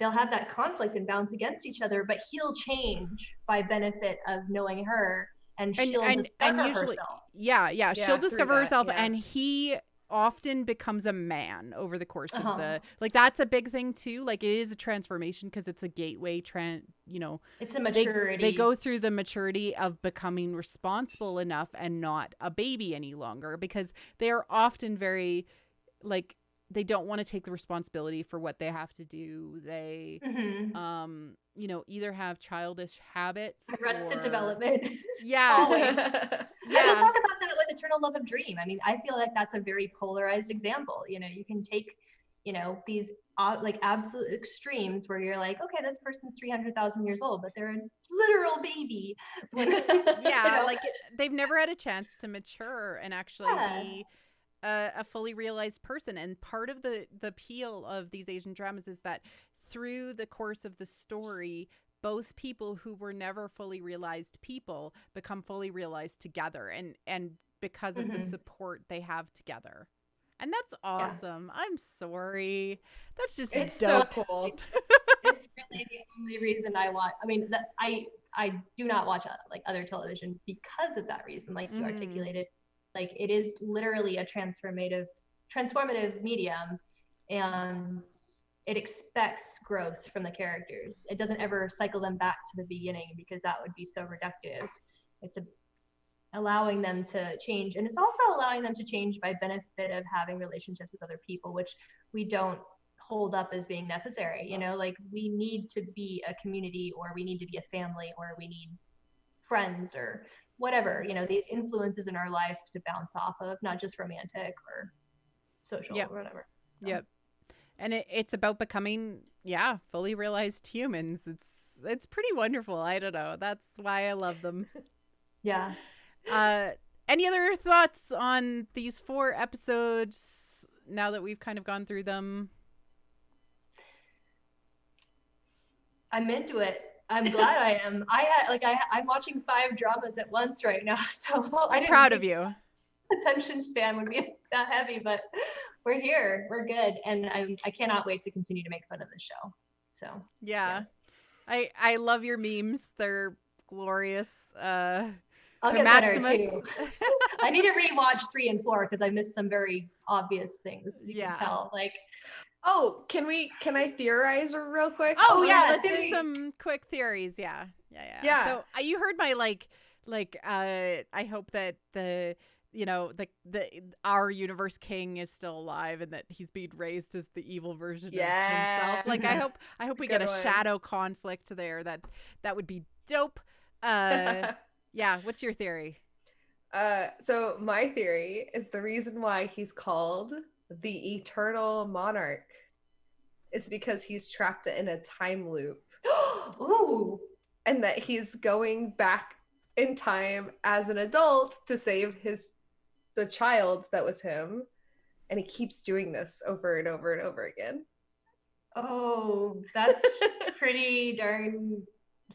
they'll have that conflict and bounce against each other, but he'll change by benefit of knowing her, and she'll discover usually, herself. she'll discover herself, yeah. and he often becomes a man over the course of the, like, that's a big thing too. Like, it is a transformation because it's a gateway you know, it's a maturity. They go through the maturity of becoming responsible enough and not a baby any longer, because they are often very, like, they don't want to take the responsibility for what they have to do. They you know, either have childish habits, arrested development. Yeah. Always. Yeah. We'll talk about that with Eternal Love of Dream. I mean, I feel like that's a very polarized example. You know, you can take, you know, these like absolute extremes where you're like, okay, this person's 300,000 years old, but they're a literal baby. Yeah, you know? Like, they've never had a chance to mature and actually be a fully realized person. And part of the appeal of these Asian dramas is that through the course of the story, both people who were never fully realized people become fully realized together, and because of the support they have together. And that's awesome. Yeah. I'm sorry. That's just it's dope. So cool. It's really the only reason I watch. I mean, I do not watch like other television because of that reason, like you articulated. Like, it is literally a transformative medium, and it expects growth from the characters. It doesn't ever cycle them back to the beginning, because that would be so reductive. It's allowing them to change, and it's also allowing them to change by benefit of having relationships with other people, which we don't hold up as being necessary. You know, like, we need to be a community, or we need to be a family, or we need friends, or whatever, you know, these influences in our life to bounce off of, not just romantic or social or whatever. So. Yep. And it's about becoming, fully realized humans. It's pretty wonderful. I don't know. That's why I love them. Yeah. Any other thoughts on these 4 episodes now that we've kind of gone through them? I'm into it. I'm glad I am. I'm watching 5 dramas at once right now, so I'm proud of you. Attention span would be that heavy, but we're here. We're good, and I cannot wait to continue to make fun of this show. So yeah. I love your memes. They're glorious. I'll get Maximus. Better too. I need to rewatch 3 and 4 because I missed some very obvious things. You can tell, like. Oh, can I theorize real quick? Oh yeah, let's do some quick theories. Yeah. So you heard my I hope that our universe king is still alive and that he's being raised as the evil version of himself. Like, I hope we get a shadow conflict there. That would be dope. Yeah. What's your theory? So my theory is the reason why he's called the Eternal Monarch is because he's trapped in a time loop. Ooh. And that he's going back in time as an adult to save the child that was him. And he keeps doing this over and over and over again. Oh, that's pretty darn.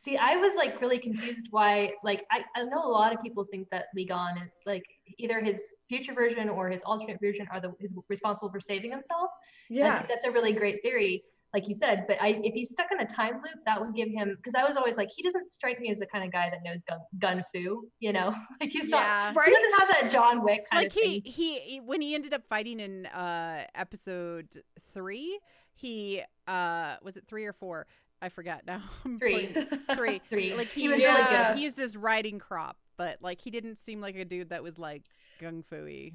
See, I was like really confused why, like, I know a lot of people think that Ligon is like either his future version or his alternate version is responsible for saving himself. Yeah. And I think that's a really great theory, like you said, but if he's stuck in a time loop, that would give him, because I was always like, he doesn't strike me as the kind of guy that knows gun fu, you know, like he's not, right? He doesn't have that John Wick kind of thing. He when he ended up fighting in episode 3, he was it 3 or 4? I forgot now. 3. 3. Like, he was really good. He used his riding crop, but like, he didn't seem like a dude that was like gung fu-y.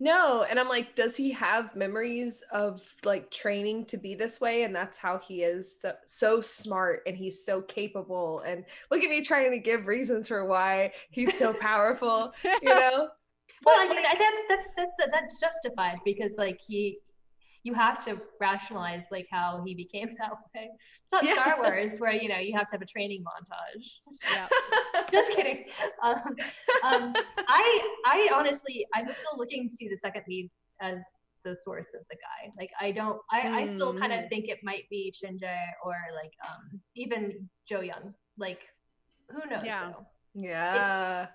No, and I'm like, does he have memories of like training to be this way? And that's how he is so smart, and he's so capable. And look at me trying to give reasons for why he's so powerful, you know? Well, I mean, that's justified because like you have to rationalize like how he became that way. It's not Star Wars where, you know, you have to have a training montage. Yeah. Just kidding. I honestly, I'm still looking to the second leads as the source of the guy. Like, I still kind of think it might be Shinjae or like even Jo Young. Like, who knows? Yeah.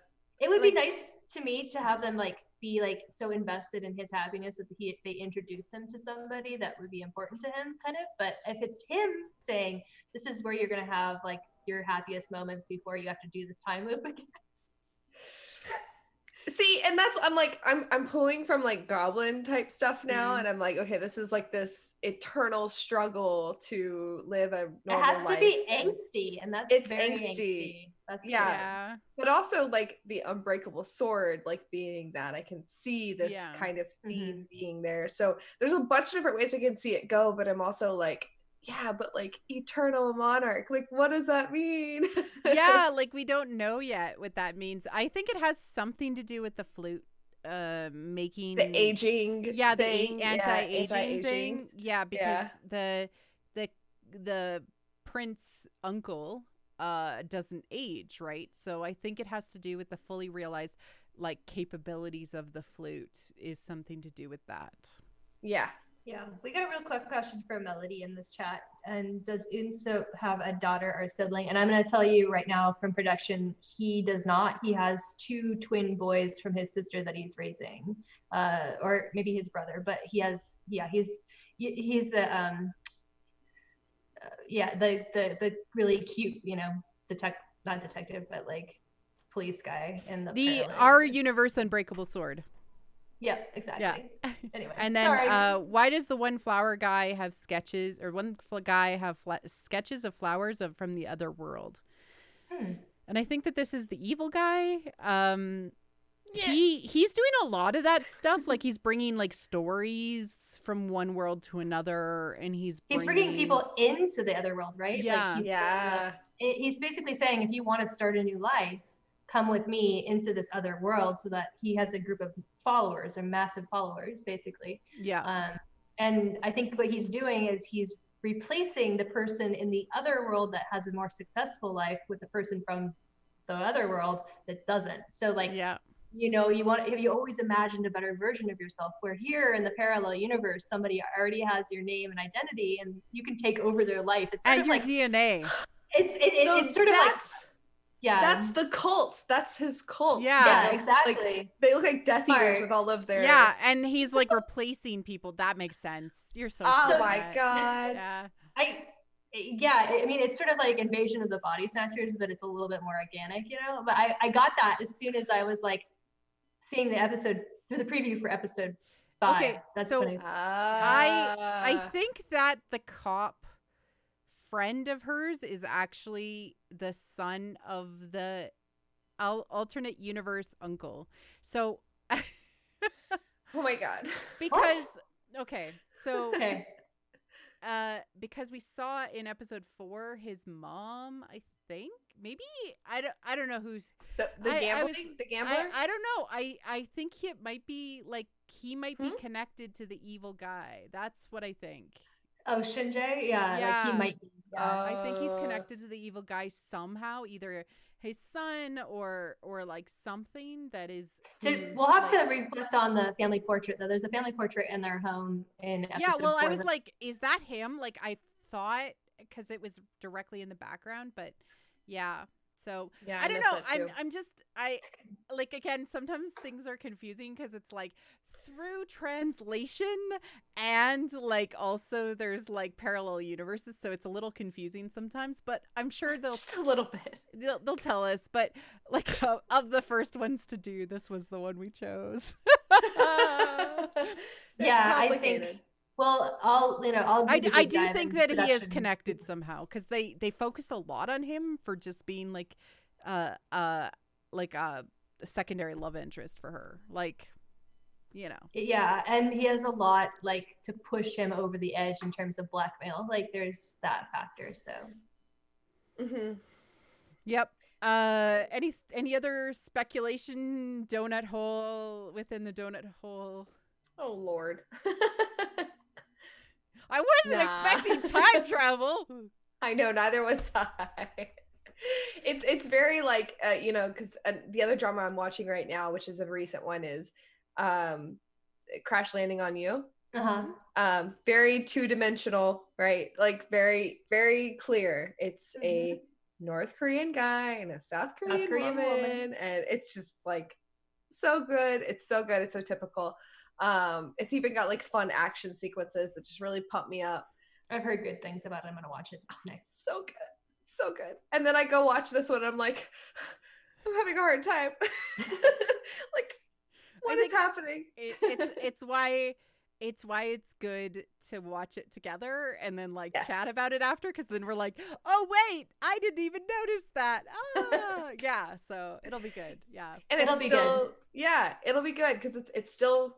It would be nice to me to have them like be like so invested in his happiness that they introduce him to somebody that would be important to him, kind of. But if it's him saying, this is where you're gonna have like your happiest moments before you have to do this time loop again. See, and that's I'm pulling from like goblin type stuff now, and I'm like, okay, this is like this eternal struggle to live a normal life. It has to be angsty, and that's very angsty. That's yeah. But also like the unbreakable sword, like being that I can see this kind of theme being there. So there's a bunch of different ways I can see it go, but I'm also like, yeah, but like eternal monarch, like what does that mean? Yeah, like we don't know yet what that means. I think it has something to do with the flute making the aging the anti-aging thing. Yeah, because the prince uncle doesn't age, right? So I think it has to do with the fully realized like capabilities of the flute is something to do with that. Yeah, we got a real quick question for Melody in this chat. And does Unso have a daughter or a sibling? And I'm going to tell you right now from production, he does not. He has 2 twin boys from his sister that he's raising, or maybe his brother. But he has, he's the the really cute, not detective, but like police guy in the our universe unbreakable sword. Yeah, exactly. Yeah. Anyway, and then why does the one flower guy have sketches, or one guy have sketches of flowers from the other world? And I think that this is the evil guy. He's doing a lot of that stuff. Like he's bringing like stories from one world to another, and he's bringing people into the other world, right? Yeah, he's basically saying, if you want to start a new life, come with me into this other world, so that he has a group of followers, or massive followers, basically. And I think what he's doing is he's replacing the person in the other world that has a more successful life with the person from the other world that doesn't. So like, you always imagined a better version of yourself, where here in the parallel universe, somebody already has your name and identity, and you can take over their life. It's sort and of your like DNA. It's sort of like, that's the cult. That's his cult. Yeah, exactly. Like, they look like Death Eaters with all of their... Yeah, and he's like replacing people. That makes sense. You're so smart. Oh my God. I mean, it's sort of like Invasion of the Body Snatchers, but it's a little bit more organic, But I got that as soon as I was like seeing the episode through the preview for episode 5. Okay, that's so funny. I think that the cop friend of hers is actually the son of the alternate universe uncle. So oh my God. Because because we saw in episode 4 his mom, I think, maybe I don't know who's the gambler. I don't know. I think it might be like he might be connected to the evil guy. That's what I think. Oh, Shinji? Yeah, like he might be. Yeah. I think he's connected to the evil guy somehow, either his son or like something that is. We'll have to reflect on the family portrait, though. There's a family portrait in their home in episode 4. I was like, is that him? Like, I thought, because it was directly in the background, but yeah. So I don't know. I'm just like, again, sometimes things are confusing because it's like through translation and like also there's like parallel universes, so it's a little confusing sometimes. But I'm sure they'll just a little bit. They'll tell us. But like of the first ones to do, this was the one we chose. Yeah, I think. Well, I do think that he is connected somehow, because they focus a lot on him for just being like a secondary love interest for her, like, Yeah, and he has a lot like to push him over the edge in terms of blackmail. Like, there's that factor. So. Yep. Any other speculation? Donut hole within the donut hole. Oh Lord. I wasn't expecting time travel. I know, neither was I. It's very like because the other drama I'm watching right now, which is a recent one, is Crash Landing on You. Very 2-dimensional, right? Like very, very clear. It's a North Korean guy and a South Korean woman, and it's just like so good. It's so good. It's so typical. It's even got like fun action sequences that just really pump me up. I've heard good things about it. I'm gonna watch it next. So good. So good. And then I go watch this one, I'm like, I'm having a hard time. Like, what is happening? It's why it's good to watch it together and then like chat about it after, because then we're like, oh wait, I didn't even notice that. Yeah, so it'll be good. Yeah, and it'll be good. Yeah, it'll be good because it's still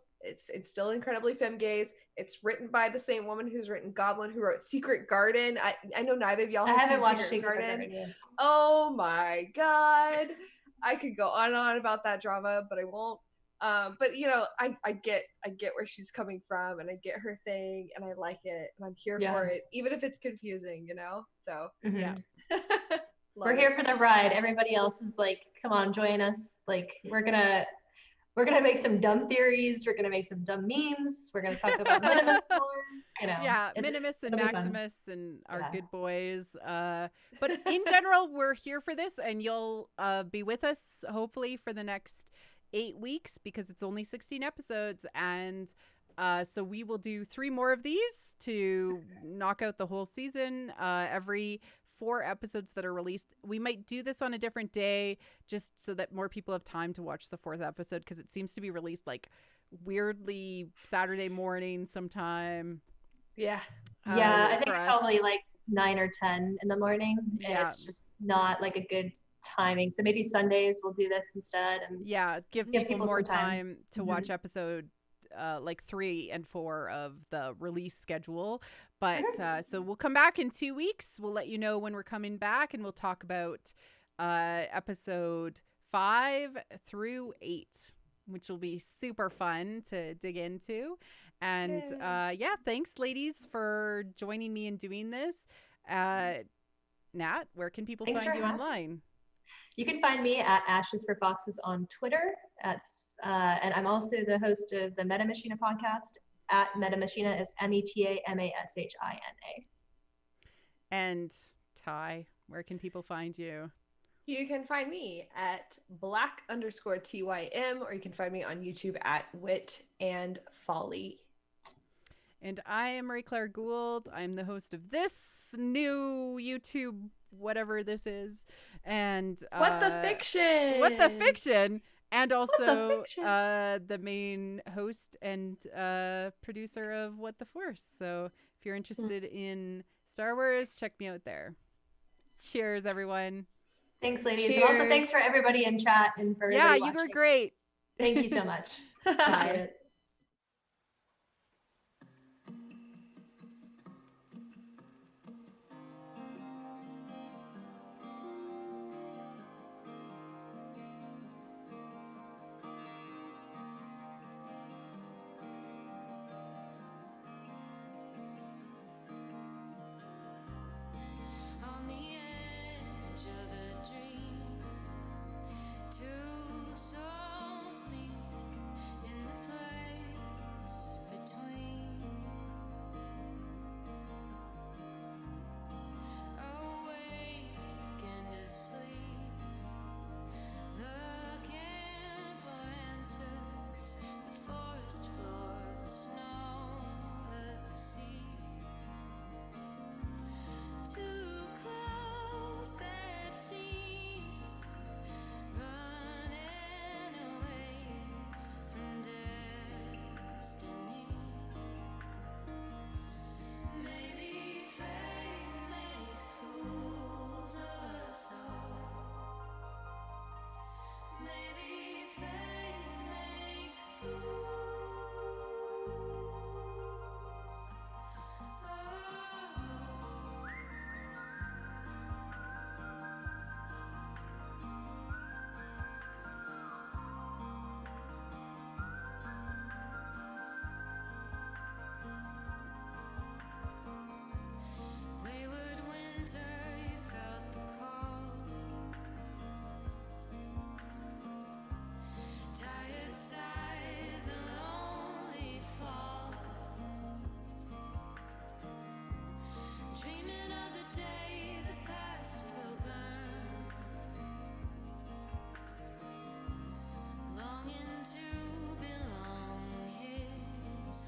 incredibly femme-gaze. It's written by the same woman who's written Goblin, who wrote Secret Garden. I know neither of y'all have seen watched Secret Garden. Oh my god, I could go on and on about that drama, but I won't. But you know, I get where she's coming from, and I get her thing, and I like it, and I'm here for it, even if it's confusing, you know. So yeah, we're here for the ride. Everybody else is like, come on, join us. Like, we're gonna make some dumb theories. We're gonna make some dumb memes. We're gonna talk about Minimus more. You know, yeah, Minimus and Maximus and our good boys. But in general, we're here for this, and you'll be with us hopefully for the next 8 weeks, because it's only 16 episodes, and so we will do 3 more of these to knock out the whole season. Every 4 episodes that are released, we might do this on a different day just so that more people have time to watch the 4th episode, because it seems to be released like weirdly Saturday morning sometime. I think it's probably like 9 or 10 in the morning. And it's just not like a good timing, so maybe Sundays we'll do this instead, and give people more time to watch episode like 3 and 4 of the release schedule. But so we'll come back in 2 weeks. We'll let you know when we're coming back, and we'll talk about episode 5 through 8, which will be super fun to dig into. And thanks ladies for joining me and doing this. Nat, where can people find you online? You can find me at Ashes for Foxes on Twitter. And I'm also the host of the Meta Machina podcast. At Meta Machina is METAMASHINA. And Ty, where can people find you? You can find me at black_TYM, or you can find me on YouTube at Wit and Folly. And I am Marie Claire Gould. I'm the host of this new YouTube, whatever this is. And What the Fiction? And also the main host and producer of What the Force. So if you're interested in Star Wars, check me out there. Cheers, everyone. Thanks, ladies. Cheers. And also thanks for everybody in chat and for you were great. Thank you so much. Bye.